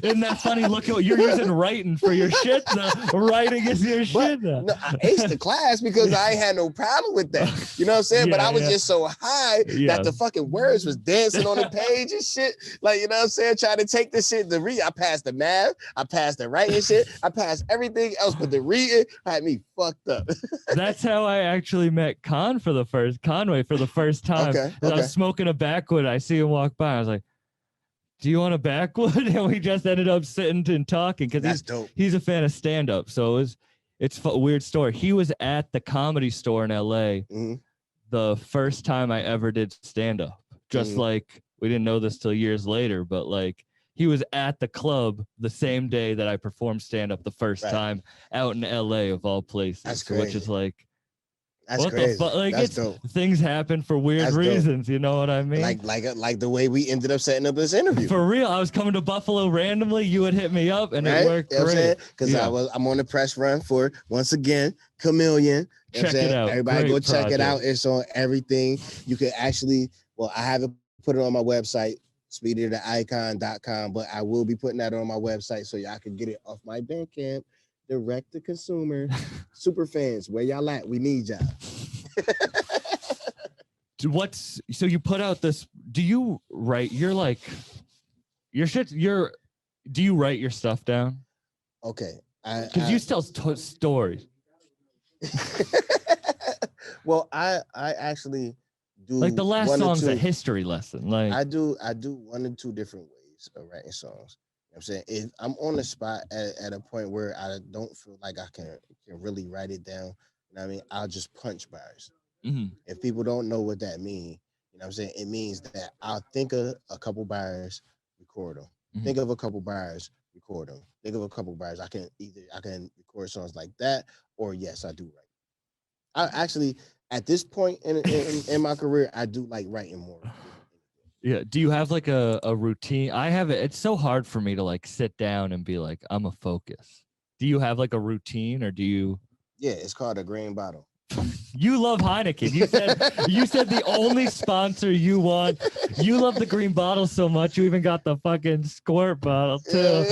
Isn't that funny? Look at what you're using writing for your shit now. Writing is your shit now. No, I aced the class because I ain't had no problem with that. You know what I'm saying? But I was just so high that the fucking words was dancing on the page and shit. Like, you know what I'm saying? Trying to take this shit to read. I passed the math. I passed the writing shit. I passed everything else, but the reading had me fucked up. That's how I actually met Conway for the first time. Okay. I was smoking a backwood. I see him walk by. I was like, do you want a backwood? And we just ended up sitting and talking because he's a fan of stand-up. So it's a weird story. He was at the Comedy Store in LA the first time I ever did stand-up. Just like, we didn't know this till years later, but like, he was at the club the same day that I performed stand-up the first time out in LA of all places. That's crazy. Which is like, that's what crazy. the fuck? Like, that's dope. Things happen for weird reasons. You know what I mean? Like the way we ended up setting up this interview. For real, I was coming to Buffalo randomly. You would hit me up, and it worked great. Because I'm on the press run for, once again, Chameleon. Check it out. Everybody Great check it out. It's on everything. You can actually, I haven't put it on my website, speedietheicon.com, but I will be putting that on my website so y'all can get it off my Bandcamp. Direct to consumer. Super fans, where y'all at? We need y'all. So you put out this, do you write, do you write your stuff down? Okay. Because you tell stories. Well, I actually do, like the last song's a history lesson. Like I do one or two different ways of writing songs. You know what I'm saying? If I'm on the spot at a point where I don't feel like I can really write it down, you know what I mean? I'll just punch bars. If people don't know what that means, you know what I'm saying? It means that I'll think of a couple bars, record them. Think of a couple bars, record them. Think of a couple bars. I can record songs like that, or yes, I do write. I actually, at this point in my career, I do like writing more. Yeah. Do you have like a routine? I have it. It's so hard for me to like sit down and be like, I'm a focus. Do you have like a routine, or do you? Yeah, it's called a green bottle. You love Heineken. You said the only sponsor you want. You love the green bottle so much. You even got the fucking squirt bottle too.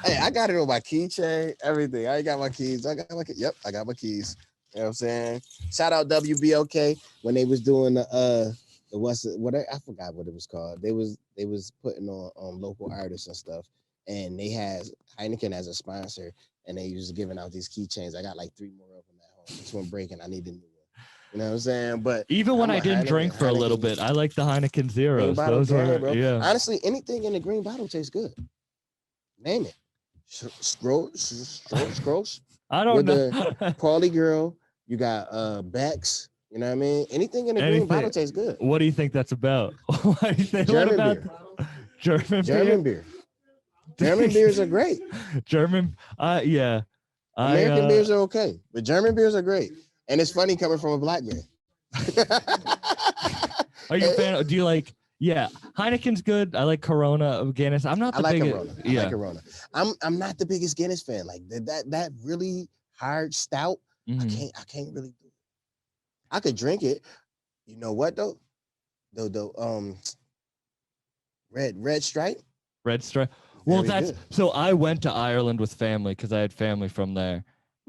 Hey, I got it on my keychain, everything. I got my keys. I got my keys. Yep, I got my keys. You know what I'm saying? Shout out WBOK when they was doing I forgot what it was called. They was putting on local artists and stuff, and they had Heineken as a sponsor, and they was giving out these keychains. I got like 3 more of them at home. This one breaking. I need a new one. You know what I'm saying? But even when I didn't drink for a little bit, I like the Heineken Zeros. Those were, yeah. Honestly, anything in the green bottle tastes good. Name it. Scrolls. I don't know. The Pauly Girl. You got Bex. You know what I mean? Anything in the green bottle tastes good. What do you think that's about? What do you think? German beer. German beer. German beers are great. Yeah. American beers are okay, but German beers are great. And it's funny coming from a black man. Are you a fan? Do you like? Yeah, Heineken's good. I like Corona, Guinness. I'm not the biggest. Corona. I like Corona. I'm not the biggest Guinness fan. Like that really hard stout. I can't really do it. I could drink it. You know what though? Red Stripe. Red Stripe. Well, Very good. so I went to Ireland with family because I had family from there,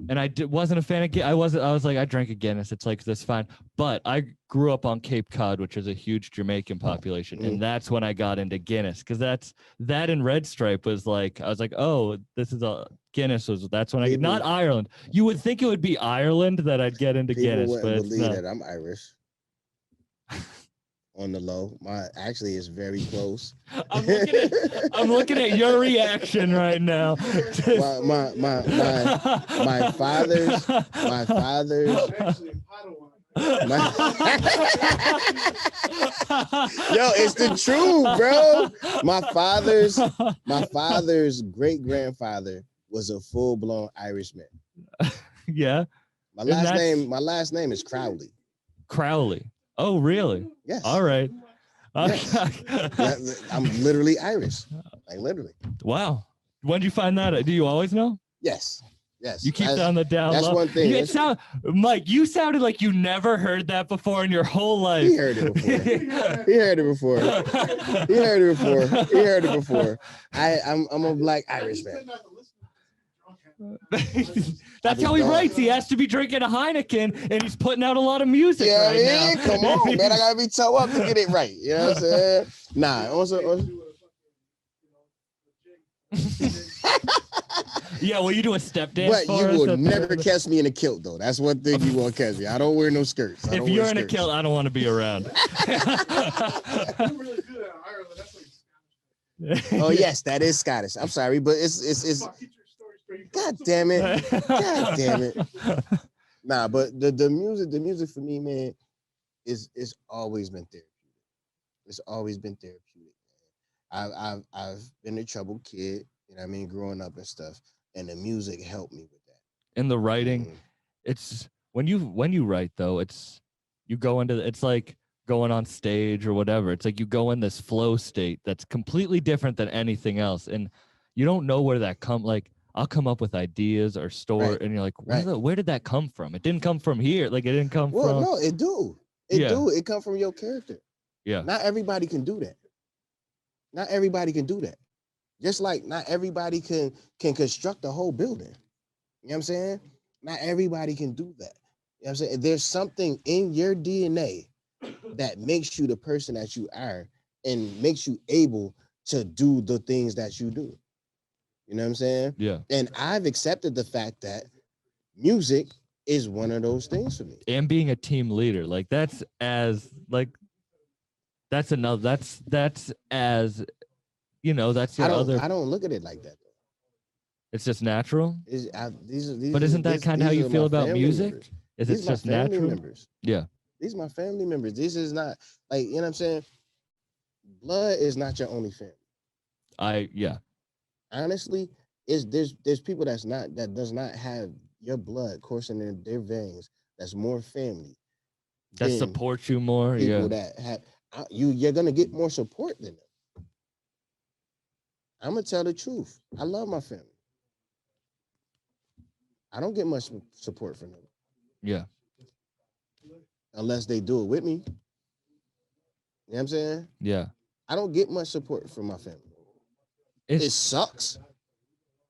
and wasn't a fan of I was like, I drank a Guinness, it's like this fine, but I grew up on Cape Cod, which is a huge Jamaican population, and that's when I got into Guinness, because that and Red Stripe was like, I was like, oh, this is a Guinness that's when I not Ireland. You would think it would be Ireland that I'd get into Guinness, but wouldn't it's believe not. that I'm Irish. On the low, actually is very close. I'm looking at your reaction right now. my father's yo, it's the truth, bro. My father's great grandfather was a full-blown Irishman. Yeah. My last name is Crowley. Crowley. Oh, really? Yes. All right. Yes. I'm literally Irish. Like literally. Wow. When did you find that? Do you always know? Yes. You keep that on the down low. That's one thing. Mike, you sounded like you never heard that before in your whole life. He heard it before. He heard it before. I'm a black Irish man. That's how he writes. He has to be drinking a Heineken, and he's putting out a lot of music right now. Come on, man. I gotta be toe up to get it right. You know what I'm saying? Nah. Also yeah, will you do a step dance? But you will never catch me in a kilt, though. That's one thing you won't catch me. I don't wear no skirts. If you're in a kilt, I don't want to be around. Oh yes, that is Scottish. I'm sorry, but it's. God damn it! God damn it! Nah, but the music for me, man, is always been therapeutic. It's always been therapeutic. Man. I've been a troubled kid, you know what I mean, growing up and stuff, and the music helped me with that. And the writing, it's when you write though, it's you go into it's like going on stage or whatever. It's like you go in this flow state that's completely different than anything else, and you don't know where that like. I'll come up with ideas or story, and you're like, where did that come from? It didn't come from here. Like it didn't come from. Well, no, it do. It come from your character. Yeah. Not everybody can do that. Not everybody can do that. Just like not everybody can construct a whole building. You know what I'm saying? Not everybody can do that. You know what I'm saying? There's something in your DNA that makes you the person that you are and makes you able to do the things that you do. You know what I'm saying? Yeah. And I've accepted the fact that music is one of those things for me. And being a team leader, like that's as your other. I don't look at it like that. Though. It's just natural. But isn't that kind of how you feel about music? Members. Is it just natural? Members. Yeah. These are my family members. This is not like, you know what I'm saying? Blood is not your only family. Honestly, there's people that does not have your blood coursing in their veins. That's more family. That support you more. People that have you're gonna get more support than them. I'm gonna tell the truth. I love my family. I don't get much support from them. Yeah. Unless they do it with me. You know what I'm saying? Yeah. I don't get much support from my family. It sucks.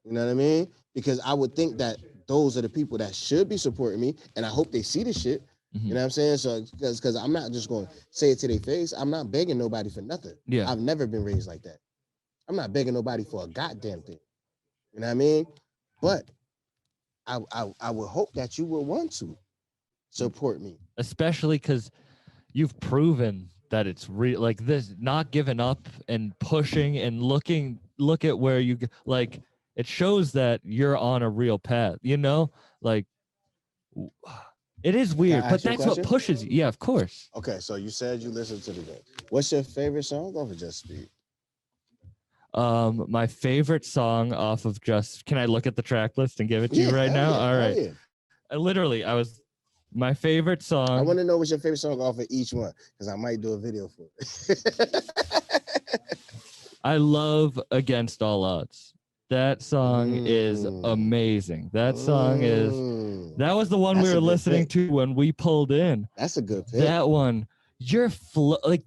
You know what I mean? Because I would think that those are the people that should be supporting me, and I hope they see the shit. You know what I'm saying? So, because I'm not just going to say it to their face. I'm not begging nobody for nothing. Yeah. I've never been raised like that. I'm not begging nobody for a goddamn thing. You know what I mean? But I would hope that you would want to support me. Especially because you've proven that it's real, like this, not giving up and pushing and look at where you like, it shows that you're on a real path, you know, like it is weird, but that's what pushes you. Yeah, of course. Okay. So you said you listened to the game. What's your favorite song off of Just Speed? My favorite song off of can I look at the track list and give it to you right now? All right. Yeah. My favorite song. I want to know what's your favorite song off of each one, because I might do a video for it. I love Against All Odds. That song is amazing. That was the one we were listening to when we pulled in. That's a good pick. That one,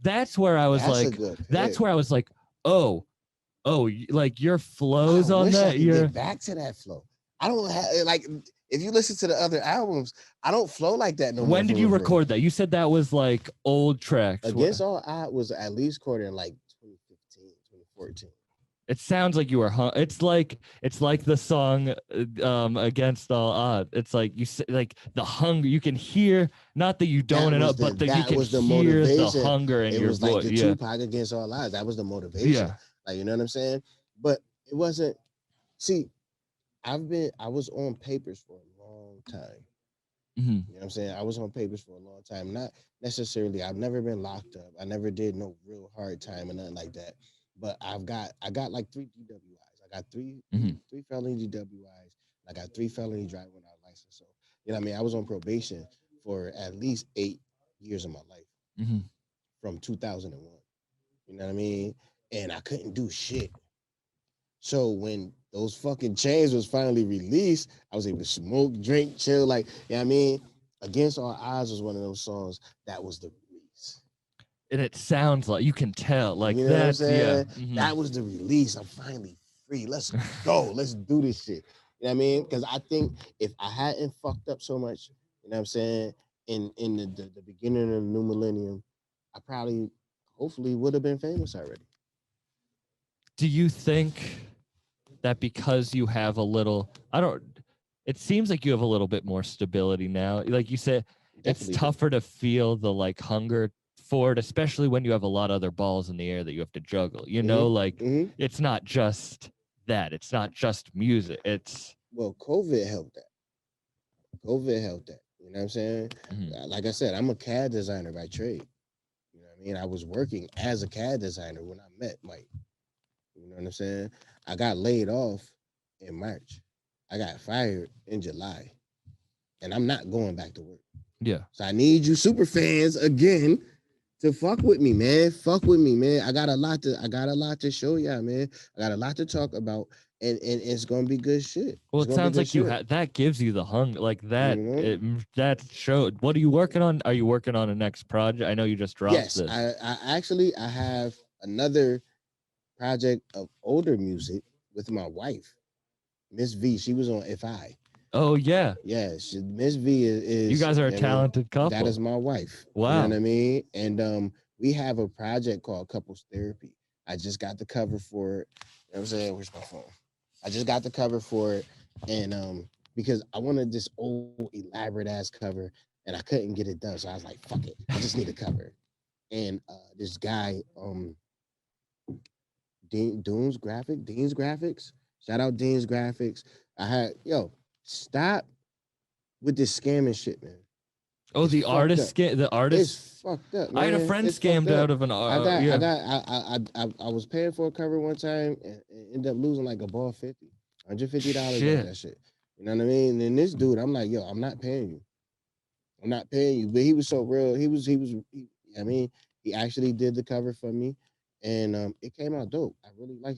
that's where I was like, oh, like your flows on that. Get back to that flow. I don't have if you listen to the other albums, I don't flow like that no more. When did for you real, for real. record that? You said that was like old tracks. Against All Odds was at least recorded in like 2015, 2014. It sounds like you were it's like the song Against All Odds. It's like you say, like the hunger you can hear, not that you don't enough, but that you can hear the hunger in it your was voice. like the Yeah. Tupac Against All Odds. That was the motivation. Yeah. Like, you know what I'm saying? But it wasn't. See, I was on papers for a long time. Mhm. You know what I'm saying? I was on papers for a long time. Not necessarily, I've never been locked up. I never did no real hard time or nothing like that. But I got like 3 DWIs. I got three felony DWIs. I got 3 felony driving without license. So, you know what I mean? I was on probation for at least 8 years of my life from 2001. You know what I mean? And I couldn't do shit. So when those fucking chains was finally released, I was able to smoke, drink, chill. Like, you know what I mean? Against All Odds was one of those songs that was the release. And it sounds like you can tell, like You know what I'm that's saying? yeah. That was the release. I'm finally free. Let's go. Let's do this shit. You know what I mean? Because I think if I hadn't fucked up so much, you know what I'm saying, in the beginning of the new millennium, I probably, hopefully, would have been famous already. Do you think that because you have a little, it seems like you have a little bit more stability now. Like you said, Definitely. it's tougher to feel the like hunger for it, especially when you have a lot of other balls in the air that you have to juggle. You know, like it's not just that. It's not just music. It's well, COVID helped that. COVID helped that. You know what I'm saying? Like I said, I'm a CAD designer by trade. You know what I mean? I was working as a CAD designer when I met Mike. You know what I'm saying? I got laid off in March. I got fired in July. And I'm not going back to work. yeah. So I need you super fans again to fuck with me, man. Fuck with me, man. I got a lot to show y'all, man. I got a lot to talk about, and it's gonna be good shit. Well, It's it gonna be sounds good like you shit. had that gives you the hunger, like that. Mhm. That showed. What are you working on? Are you working on a next project? I know you just dropped Yes, this. I have another project of older music with my wife, Miss V. She was on FI. Oh yeah, Yeah, Miss V is. you guys are a you know what I mean? talented couple. That is my wife. Wow. You know what I mean? And we have a project called Couples Therapy. I just got the cover for it. You know what I'm saying? Where's my phone? I just got the cover for it. And because I wanted this old elaborate ass cover and I couldn't get it done. So I was like, fuck it. I just need a cover. And this guy, Dean's Graphics. Shout out Dean's Graphics. Stop with this scamming shit, man. Oh, It's the fucked artist up. scam. The artist. It's fucked up, man. I had a friend It's scammed fucked up. out of an. I was paying for a cover one time and ended up losing like a ball $50 off Shit. that shit. You know what I mean? And this dude, I'm like, yo, I'm not paying you. I'm not paying you. But he was so real. I mean, he actually did the cover for me, and it came out dope. I really like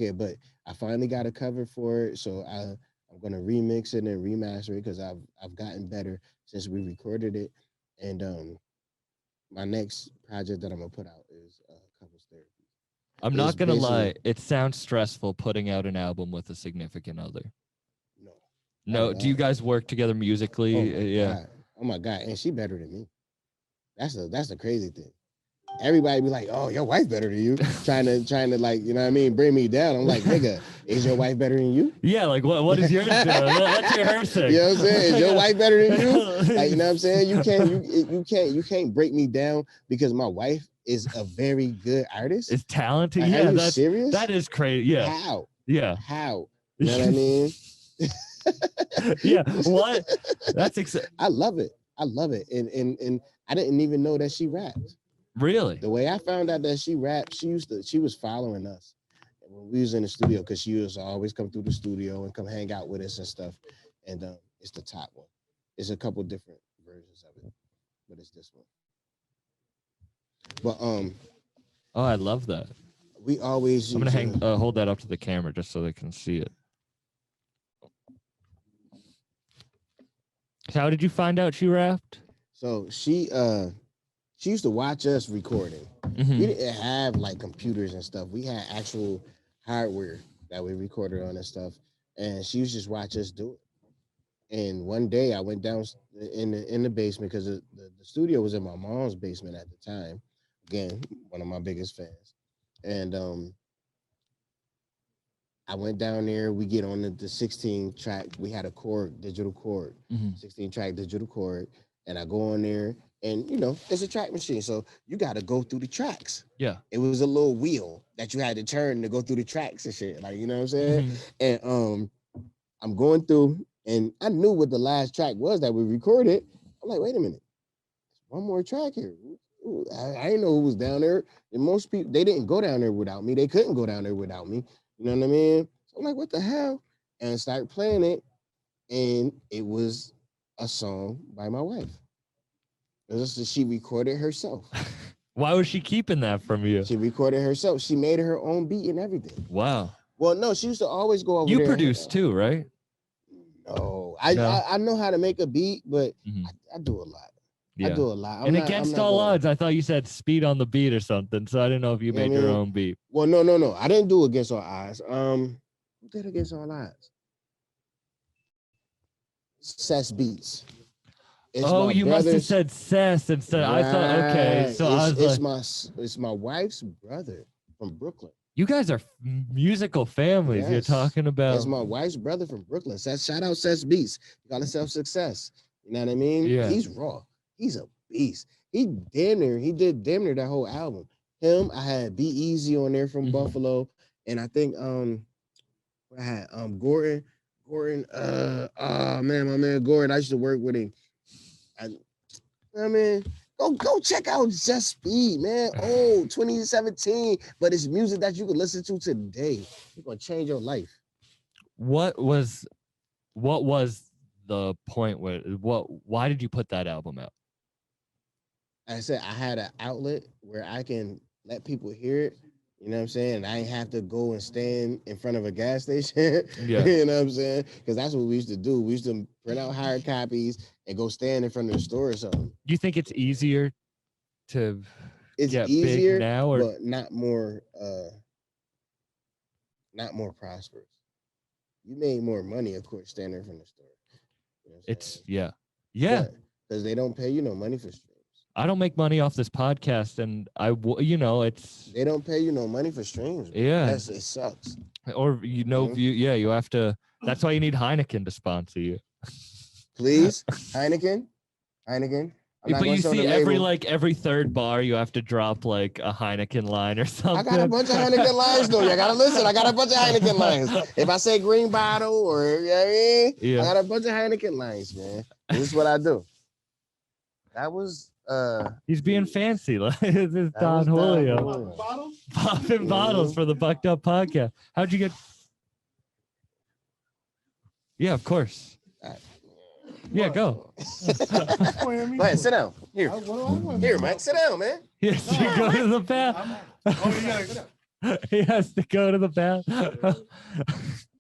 it. But I finally got a cover for it, so I'm gonna remix it and remaster it because I've gotten better since we recorded it. And my next project that I'm gonna put out is couples therapy. I'm not gonna lie. It sounds stressful putting out an album with a significant other. No. Do you guys work together musically? Oh my god, and she better than me. That's the crazy thing. Everybody be like, "Oh, your wife better than you," trying to like, you know what I mean, bring me down. I'm like, nigga, is your wife better than you? Yeah, like what is yours doing? Let's hear her sing. You know what I'm saying? Is your wife better than you? Like, you know what I'm saying? You can't break me down because my wife is a very good artist. Is talented. Like, yeah, are you serious? That is crazy. Yeah. How? Yeah. How? You know what I mean? Yeah. What? I love it. And I didn't even know that she rapped. Really? The way I found out that she rapped, she was following us when we was in the studio because she used to always come through the studio and come hang out with us and stuff. And it's the top one. There's a couple different versions of it, but it's this one. But oh, I love that. We always. I'm gonna hold that up to the camera just so they can see it. How did you find out she rapped? So she used to watch us recording. Mm-hmm. We didn't have like computers and stuff. We had actual hardware that we recorded on and stuff. And she used to just watch us do it. And one day I went down in the basement because the studio was in my mom's basement at the time. Again, one of my biggest fans. And I went down there. We get on the 16 track. We had a cord, digital cord, 16 track digital cord. And I go on there, and it's a track machine. So you got to go through the tracks. Yeah. It was a little wheel that you had to turn to go through the tracks and shit. Like, you know what I'm saying? And I'm going through, and I knew what the last track was that we recorded. I'm like, wait a minute. One more track here. Ooh, I didn't know who was down there. And most people, they didn't go down there without me. They couldn't go down there without me. You know what I mean? So I'm like, what the hell? And I started playing it, and it was a song by my wife. She recorded herself. Why was she keeping that from you? She recorded herself. She made her own beat and everything. Wow. Well, no, she used to always go over You there. produced too, right? No, No. I know how to make a beat, but I do a lot. Yeah. I do a lot. And against all odds, I thought you said Speed on the Beat or something, so I didn't know if you made your own beat. Well, no. I didn't do Against All Odds. Who did Against All Odds? Cess Beats. You must have said Cess instead. Right. I thought, okay. So it's my wife's brother from Brooklyn. You guys are musical families. Yes. You're talking about. It's my wife's brother from Brooklyn. Shout out Cess Beats. He got himself success. You know what I mean? Yeah. He's raw. He's a beast. He did damn near that whole album. Him, I had Be Easy on there from Buffalo, and I think I had Gordon, my man Gordon. I used to work with him. Go check out Just Speed, man. 2017, but it's music that you can listen to today. It's gonna change your life. What was the point why did you put that album out? I said I had an outlet where I can let people hear it. You know what I'm saying? And I ain't have to go and stand in front of a gas station. Yeah. You know what I'm saying? Because that's what we used to do. We used to print out hard copies and go stand in front of the store or something. Do you think it's easier to get easier big now, or but not more prosperous? You made more money, of course, standing in front of the store. You know it's yeah. Because they don't pay you no money for streams. I don't make money off this podcast, and it's they don't pay you no money for streams. Yeah, it sucks. Or you have to. That's why you need Heineken to sponsor you. Please, Heineken. But you see, every third bar, you have to drop like a Heineken line or something. I got a bunch of Heineken lines, though. You gotta listen. I got a bunch of Heineken lines. If I say green bottle or I got a bunch of Heineken lines, man. This is what I do. That was. He's being fancy. Like this is Don Julio. Popping bottles for the Bucked Up podcast. How'd you get? Yeah, of course. Yeah, go. Go ahead, sit down. Here, Mike, sit down, man. He has to go to the bath. He has to go to the bath.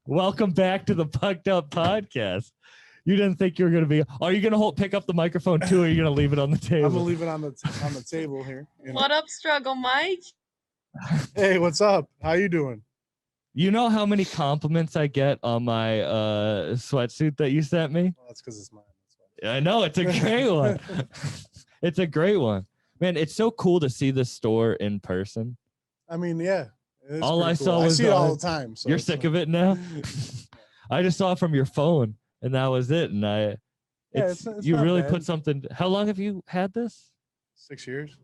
Welcome back to the Bucked Up podcast. You didn't think you were going to be. Are you going to pick up the microphone too, or are you going to leave it on the table? I'm going to leave it on the table here. What up, Struggle Mike? Hey, what's up? How you doing? You know how many compliments I get on my sweatsuit that you sent me? Well, that's because it's mine. I know, it's a great one. It's a great one. Man, it's so cool to see this store in person. I mean, yeah. All I saw I was see it all the time. So you're sick of it now? I just saw it from your phone, and that was it. And it's you really bad. Put something. How long have you had this? 6 years.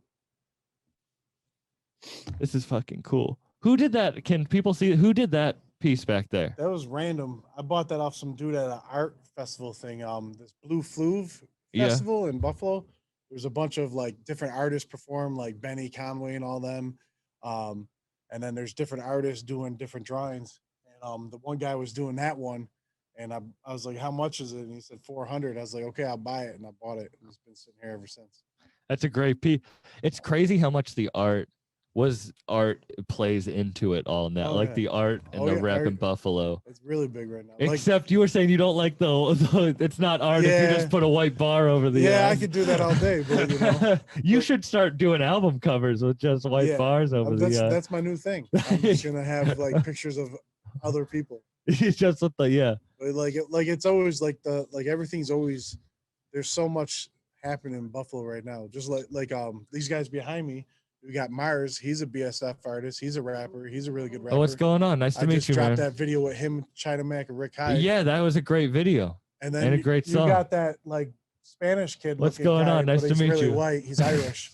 This is fucking cool. Who did that? Can people see who did that piece back there? That was random. I bought that off some dude at an art festival thing. This Blue Fluve festival in Buffalo. There's a bunch of like different artists perform, like Benny Conway and all them. And then there's different artists doing different drawings. And the one guy was doing that one. And I was like, how much is it? And he said 400. I was like, okay, I'll buy it. And I bought it. And it's been sitting here ever since. That's a great piece. It's crazy how much the art plays into it all now. The art and the rep in Buffalo. It's really big right now. Except you were saying you don't like the it's not art if you just put a white bar over the I could do that all day. But, you should start doing album covers with just white bars over that's my new thing. I'm just gonna have like pictures of other people. Just with But like it's always like everything's always there's so much happening in Buffalo right now. Just like these guys behind me. We got Mars. He's a BSF artist. He's a rapper. He's a really good rapper. Oh, what's going on? Nice to meet you, man. I just dropped that video with him, China Mac, and Rick Hyde. Yeah, that was a great video. And then a great song. You got that like Spanish kid. What's going on? Nice to meet really you. White. He's Irish.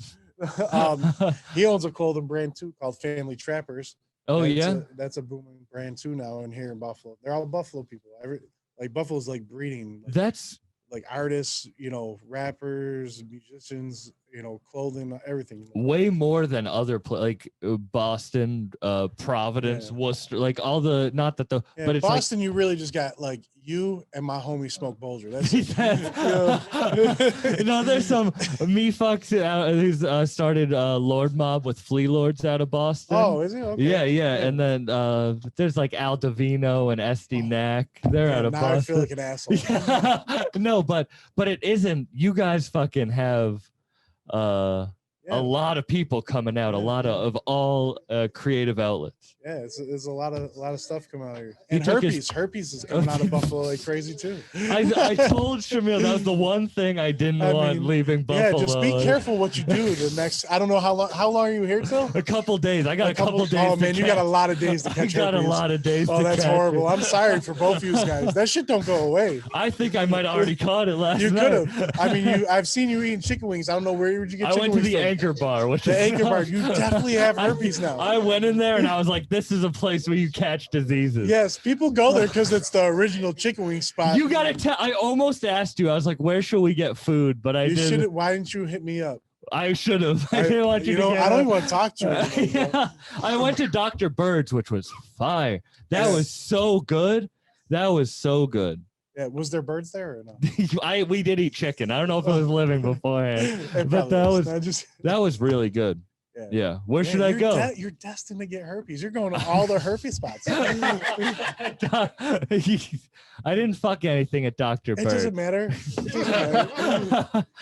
He owns a clothing brand too called Family Trappers. Oh, yeah? That's a booming brand too now in here in Buffalo. They're all Buffalo people. Buffalo's like breeding. That's like artists, rappers, musicians, clothing, everything. Way more than other Boston, Providence, Worcester, like all the but it's Boston. You really just got like you and my homie Smoke Bolger. That's there's some me fucks out who's started Lord Mob with Flea Lords out of Boston. Oh, is he? Okay. Yeah. And then there's like Al Davino and Esty Knack. They're out of now Boston. I feel like an asshole. No, but it isn't. You guys fucking have a lot of people coming out, a lot of all creative outlets. Yeah, there's a lot of stuff coming out here. And herpes is coming out of Buffalo like crazy too. I told Shamil that was the one thing I didn't want leaving Buffalo. Yeah, just be careful what you do the next. I don't know how long are you here till? A couple days. I got a couple days. Oh man, you got a lot of days to catch. I got herpes. a lot of days. Oh, that's horrible. I'm sorry for both of you guys. That shit don't go away. I think I might have already caught it last night. You could have. I mean, I've seen you eating chicken wings. I don't know where you get. I went to the Anchor Bar. The Anchor Bar. You definitely have herpes now. I went in there and I was like, this is a place where you catch diseases. Yes, people go there because it's the original chicken wing spot. You gotta tell. I almost asked you. I was like, where should we get food? But I didn't. Why didn't you hit me up? I should have. I didn't want you to get I don't even want to talk to you. Yeah. I went to Dr. Bird's, which was fire. That was so good. That was so good. Yeah, was there birds there or no? We did eat chicken. I don't know if it was living beforehand, but that was really good. Yeah. Where should I go? You're destined to get herpes. You're going to all the herpes spots. I didn't fuck anything at Dr. Bird. It doesn't matter.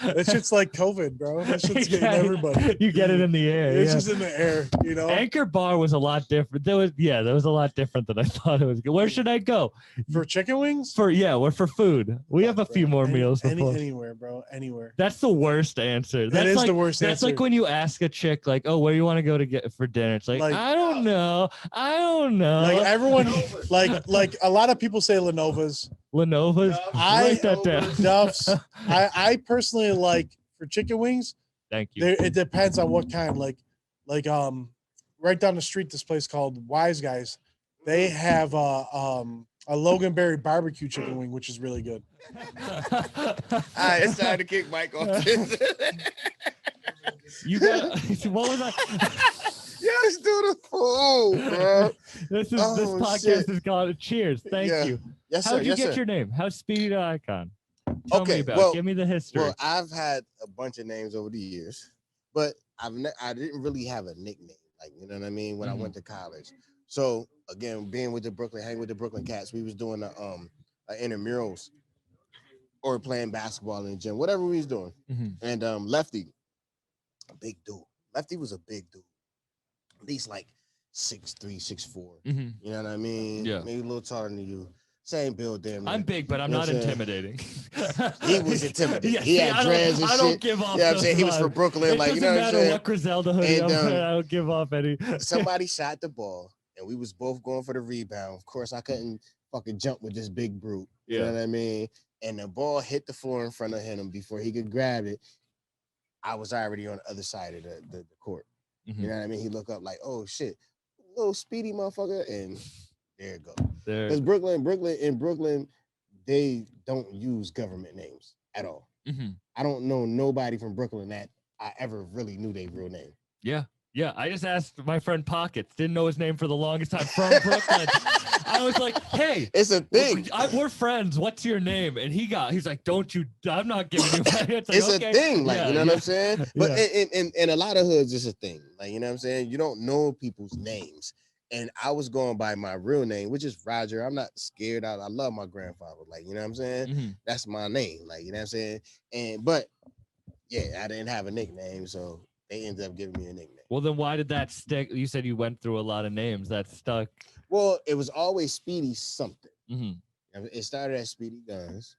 That shit's like COVID, bro. That shit's getting everybody. You get it in the air. It's just in the air, Anchor Bar was a lot different. There was a lot different than I thought it was. Where should I go? For chicken wings? We're for food. We have a few more meals. Anywhere, bro. Anywhere. That's the worst answer. That is the worst answer. That's like when you ask a chick, like, oh, where you want to go to get for dinner? It's like I don't know. Like everyone, like a lot of people say Lenovo's. Write that down. Duff's. I personally like for chicken wings. Thank you. It depends on what kind. Like right down the street, this place called Wise Guys. They have a Loganberry barbecue chicken wing, which is really good. All right, it's time to kick Mike off. You got what was that? Yes, do the fool, bro. This podcast is called Cheers. Thank you. Yes, sir. How'd you get your name? How's Speedie the Icon? Tell me about. Give me the history. Well, I've had a bunch of names over the years, but I didn't really have a nickname. Like, you know what I mean? When I went to college. So again, being with hanging with the Brooklyn Cats, we was doing intramurals or playing basketball in the gym, whatever we was doing. And Lefty, a big dude. Lefty was a big dude. At least like 6'3", 6'4". You know what I mean? Yeah. Maybe a little taller than you. Same build, damn. I'm big, but I'm not intimidating. He was intimidating. He had dreads and shit. I don't give off. Yeah, I'm saying he was from Brooklyn. Like, you know what I'm saying? What Griselda hoodie. And, I don't give off any. Somebody shot the ball, and we was both going for the rebound. Of course, I couldn't fucking jump with this big brute. You know what I mean? And the ball hit the floor in front of him before he could grab it. I was already on the other side of the court. You know what I mean? He looked up like, oh shit, little Speedy motherfucker, and there it goes. Because Brooklyn, they don't use government names at all. I don't know nobody from Brooklyn that I ever really knew their real name. Yeah. I just asked my friend Pockets. Didn't know his name for the longest time from Brooklyn. I was like, hey, it's a thing. We're friends. What's your name? And he's like, don't you? I'm not giving you. It's a thing, like, you know what I'm saying? But in a lot of hoods, it's a thing. Like, you know what I'm saying? You don't know people's names. And I was going by my real name, which is Roger. I'm not scared. I love my grandfather. Like, you know what I'm saying? That's my name. Like, you know what I'm saying? But yeah, I didn't have a nickname, so they ended up giving me a nickname. Well, then why did that stick? You said you went through a lot of names that stuck. Well, it was always Speedy something. You know And it started at Speedy Guns,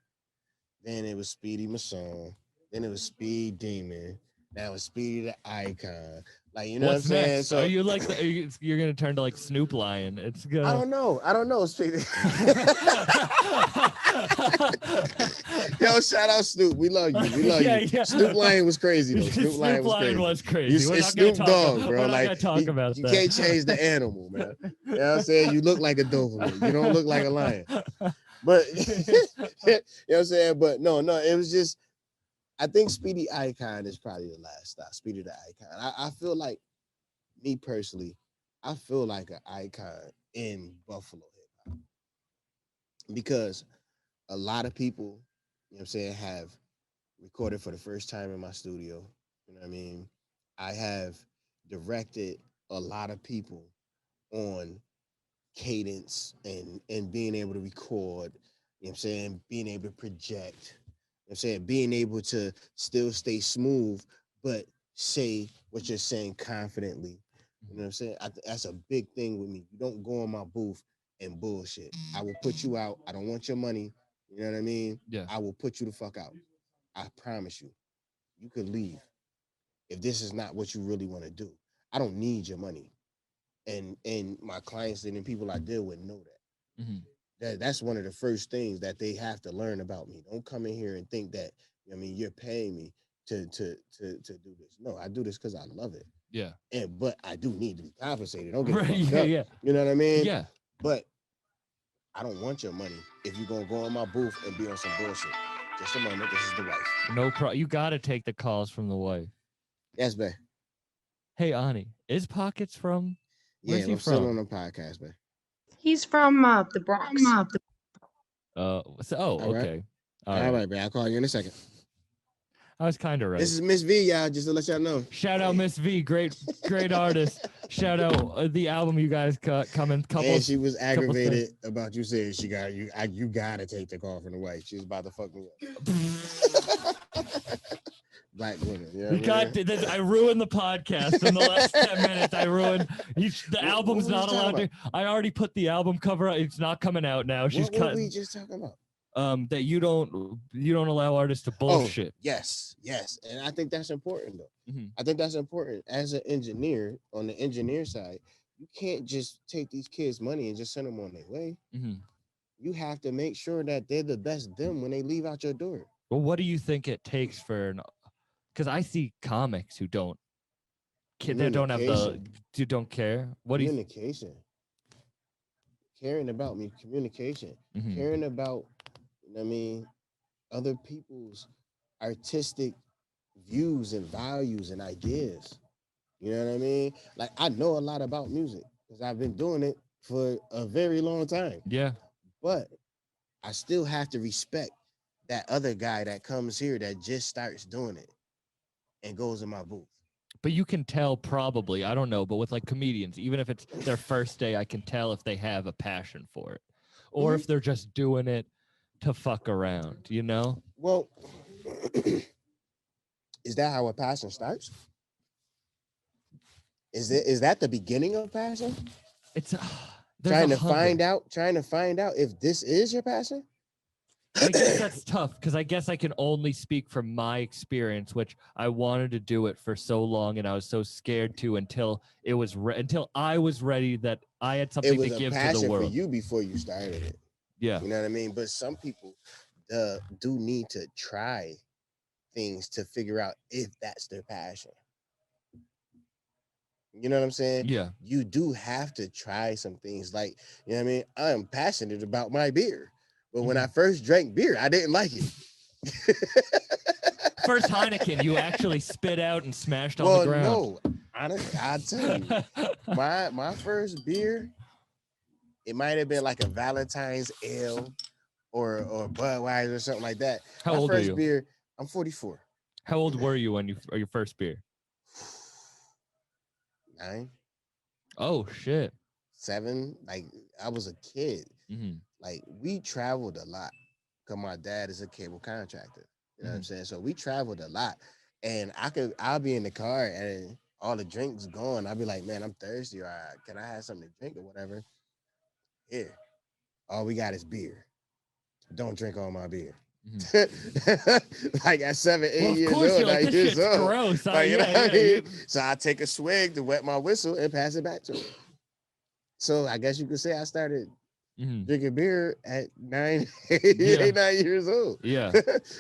then it was Speedy Mason, then it was Speed Demon, now it's Speedy the Icon. Like, you know What's what I'm saying? next? So Are you like you're gonna turn to like Snoop Lion? It's gonna. I don't know. I don't know, Speedy. Yo, shout out Snoop. We love you. We love Yeah, you. yeah. Snoop Lion was crazy though. Snoop Lion was crazy. crazy. We're It's not gonna Snoop talk Dogg, about- bro. We're not Like gonna talk about you that. can't change the animal, man. You know what I'm saying? You look like a Doberman. You don't look like a lion. But you know what I'm saying? But no, it was just I think Speedy Icon is probably the last stop. Speedy the Icon. I feel like me personally, I feel like an icon in Buffalo hip hop because a lot of people, you know what I'm saying, have recorded for the first time in my studio. You know what I mean? I have directed a lot of people on cadence and being able to record, you know what I'm saying, being able to project, you know what I'm saying, being able to still stay smooth, but say what you're saying confidently. You know what I'm saying? That's a big thing with me. You don't go in my booth and bullshit. I will put you out. I don't want your money. You know what I mean? Yeah. I will put you the fuck out. I promise you. You could leave if this is not what you really want to do. I don't need your money. And my clients and the people I deal with know that. That's one of the first things that they have to learn about me. Don't come in here and think that, I mean, you're paying me to do this. No, I do this because I love it. Yeah. But I do need to be compensated. Don't get Right. fucked Yeah. up. Yeah. You know what I mean? Yeah. But I don't want your money if you're gonna go in my booth and be on some bullshit. Just a moment. This is the wife. No problem. You got to take the calls from the wife. Yes, babe. Hey, Ani, is Pockets from? Yeah, Where's he I'm still from? on the podcast, babe. He's from the Bronx. Oh, All right. okay. All right, babe. I'll call you in a second. I was kind of right. This is Miss V, y'all, just to let y'all know. Shout out Miss V, great artist. Shout out the album you guys cut coming. And she was aggravated about you saying she got you. You gotta take the call from the wife. She was about to fuck me up. Black women. You know We what got I mean? this. I ruined the podcast in the last 10 minutes. I ruined the album's what were we not allowed talking to. I already put the album cover out. It's not coming out now. She's What were we cutting. just talking about? That you don't allow artists to bullshit. Oh, yes, and I think that's important though. Mhm. I think that's important as an engineer on the engineer side. You can't just take these kids' money and just send them on their way. Mhm. You have to make sure that they're the best them when they leave out your door. Well, what do you think it takes for? Because I see comics who don't. They don't have the. You don't care. What do you? Communication. Caring about me, communication. Mhm. Caring about, you know what I mean, other people's artistic views and values and ideas. You know what I mean? Like I know a lot about music because I've been doing it for a very long time. Yeah. But I still have to respect that other guy that comes here that just starts doing it and goes in my booth. But you can tell probably, I don't know, but with like comedians, even if it's their first day, I can tell if they have a passion for it or if they're just doing it to fuck around, you know? Well, is that how a passion starts? Is that the beginning of passion? It's Trying to find out if this is your passion? I guess that's tough because I guess I can only speak from my experience, which I wanted to do it for so long and I was so scared to until it was until I was ready that I had something to give to the world. For you before you started it. Yeah. You know what I mean? But some people do need to try things to figure out if that's their passion. You know what I'm saying? Yeah. You do have to try some things. Like, you know what I mean? I'm passionate about my beer. But when I first drank beer, I didn't like it. First Heineken, you actually spit out and smashed on the ground. No, honestly, I'll tell you, my first beer, it might have been like a Valentine's Ale or Budweiser or something like that. How old are you? Beer, I'm 44. How old were you when your first beer? 9. Oh shit. 7. Like I was a kid. Mm-hmm. Like we traveled a lot because my dad is a cable contractor. You know what I'm saying? So we traveled a lot, and I'll be in the car and all the drinks gone. I'll be like, man, I'm thirsty. Or can I have something to drink or whatever? Here, all we got is beer. don't drink all my beer. Mhm. Like at 7, 8 Well, of years course, old, you're like, 9 this years shit's old. gross. Like, you know Yeah, what I yeah, mean? So I take a swig to wet my whistle and pass it back to him. So I guess you could say I started Mhm. drinking beer at 9, Yeah. 8, 9 years old. Yeah.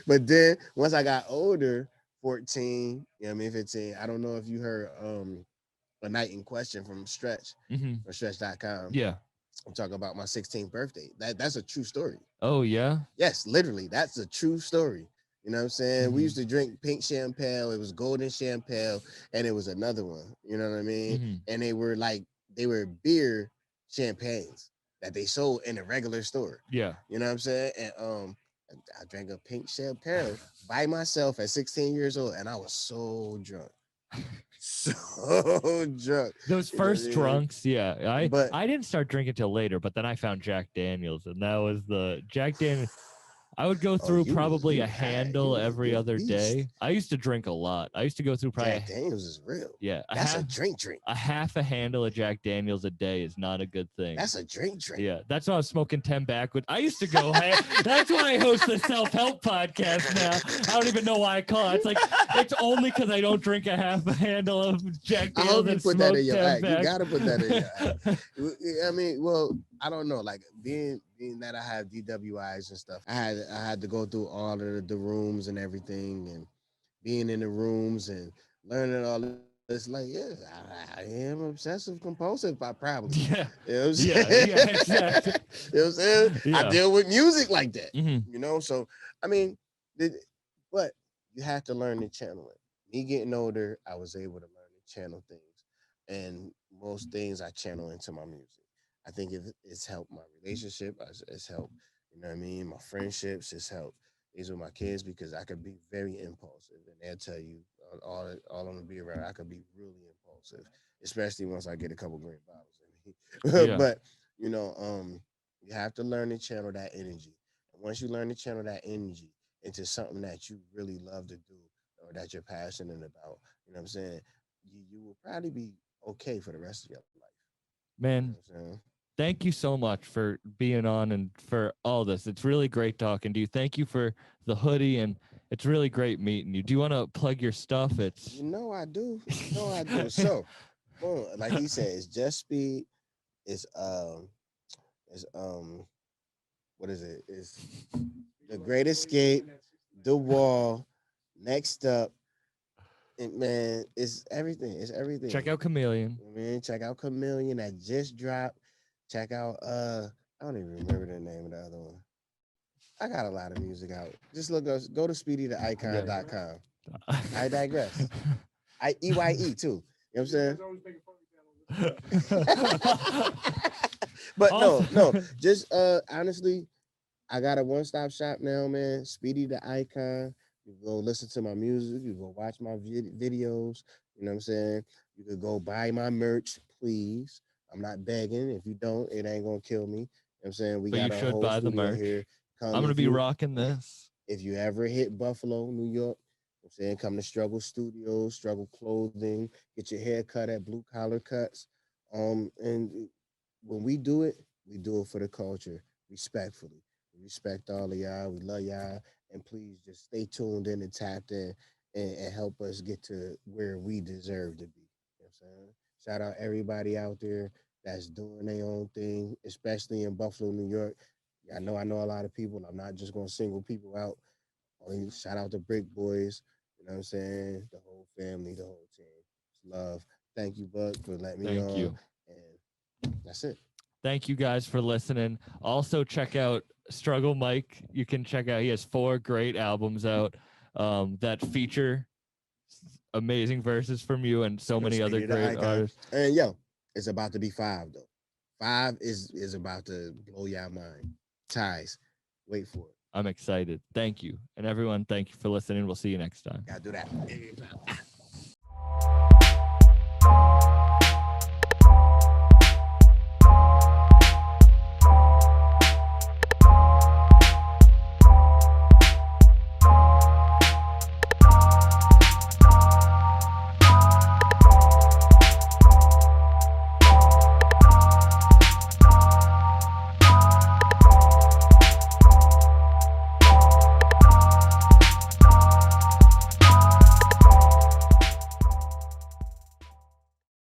But then once I got older, 14, you know what I mean, 15, I don't know if you heard A Night in Question from Stretch, Mhm. or Stretch.com. Yeah. I'm talking about my 16th birthday. That's a true story. Oh yeah. Yes, literally, that's a true story. You know what I'm saying? We Mhm. used to drink pink champagne, it was golden champagne, and it was another one. You know what I mean? Mhm. And they were beer champagnes that they sold in a regular store. Yeah. You know what I'm saying? And I drank a pink champagne by myself at 16 years old, and I was so drunk. So drunk. Those You know what I first mean? drunks, yeah. But I didn't start drinking till later, but then I found Jack Daniels, and that was the Jack Daniels. I would go oh, through you probably you a handle every you a other beast. day. I used to drink a lot. I used to go through probably Jack Daniels is real. yeah, That's a drink. a half a handle of Jack Daniels a day is not a good thing. That's a drink. Yeah, that's why I was smoking 10 backwoods. I used to go. That's why I host the self-help podcast now. I don't even know why I call it. It's like it's only because I don't drink a half a handle of Jack I Daniels hope you and put that smoke in your 10 act. You back. gotta put that in your act. I mean, well, I don't know. Like being that I have DWIs and stuff, I had to go through all of the rooms and everything, and being in the rooms and learning all this. Like, yeah, I am obsessive compulsive. I probably, Yeah, you know what I'm yeah, saying? yeah, exactly. You know what I'm saying? Yeah. I deal with music like that. Mhm. You know, so I mean, but you have to learn to channel it. Me getting older, I was able to learn to channel things, and most things I channel into my music. I think it's helped my relationship. It's helped, you know what I mean. My friendships. It's helped these with my kids because I could be very impulsive, and they'll tell you all on the be around. I could be really impulsive, especially once I get a couple green bottles in me. Yeah. But you know, you have to learn to channel that energy. And once you learn to channel that energy into something that you really love to do or that you're passionate about, you know what I'm saying? You will probably be okay for the rest of your life. You know Man, what I'm saying? thank you so much for being on and for all this. It's really great talking to you. Thank you for the hoodie, and it's really great meeting you. Do you want to plug your stuff? It's You know I do. You know I do. So, boom, like he said, it's just speed. It's it's what is it? It's The Great Escape, The Wall, Next Up. And man, it's everything. It's everything. check out Chameleon. You know what I mean, check out Chameleon that just dropped. Check out I don't even remember the name of the other one. I got a lot of music out. Just go to speedietheicon.com. I digress. EYE too. You know what I'm saying? But no, just honestly, I got a one-stop shop now, man. Speedie the Icon. You go listen to my music, you go watch my videos, you know what I'm saying? You could go buy my merch, please. I'm not begging. If you don't, it ain't gonna kill me. You know what I'm saying? We But you got a should whole buy the studio merch. here. I'm gonna be rocking this. If you ever hit Buffalo, New York, I'm saying come to Struggle Studios, Struggle Clothing, get your hair cut at Blue Collar Cuts. And when we do it for the culture, respectfully. We respect all of y'all. We love y'all. And please just stay tuned in and tapped in and help us get to where we deserve to be. You know what I'm saying? Shout out everybody out there that's doing their own thing, especially in Buffalo, New York. I know a lot of people. I'm not just gonna single people out. Shout out to Brick Boys. You know what I'm saying? The whole family, the whole team. It's love. Thank you, Buck, for letting me on. Thank you. And that's it. Thank you guys for listening. Also check out Struggle Mike. You can check out, he has 4 great albums out that feature amazing verses from you and so many other Speedie the great Icon. artists. And yo, it's about to be 5 though. 5 is about to blow your mind. Ties. Wait for it. I'm excited. Thank you. And everyone, thank you for listening. We'll see you next time. Gotta do that.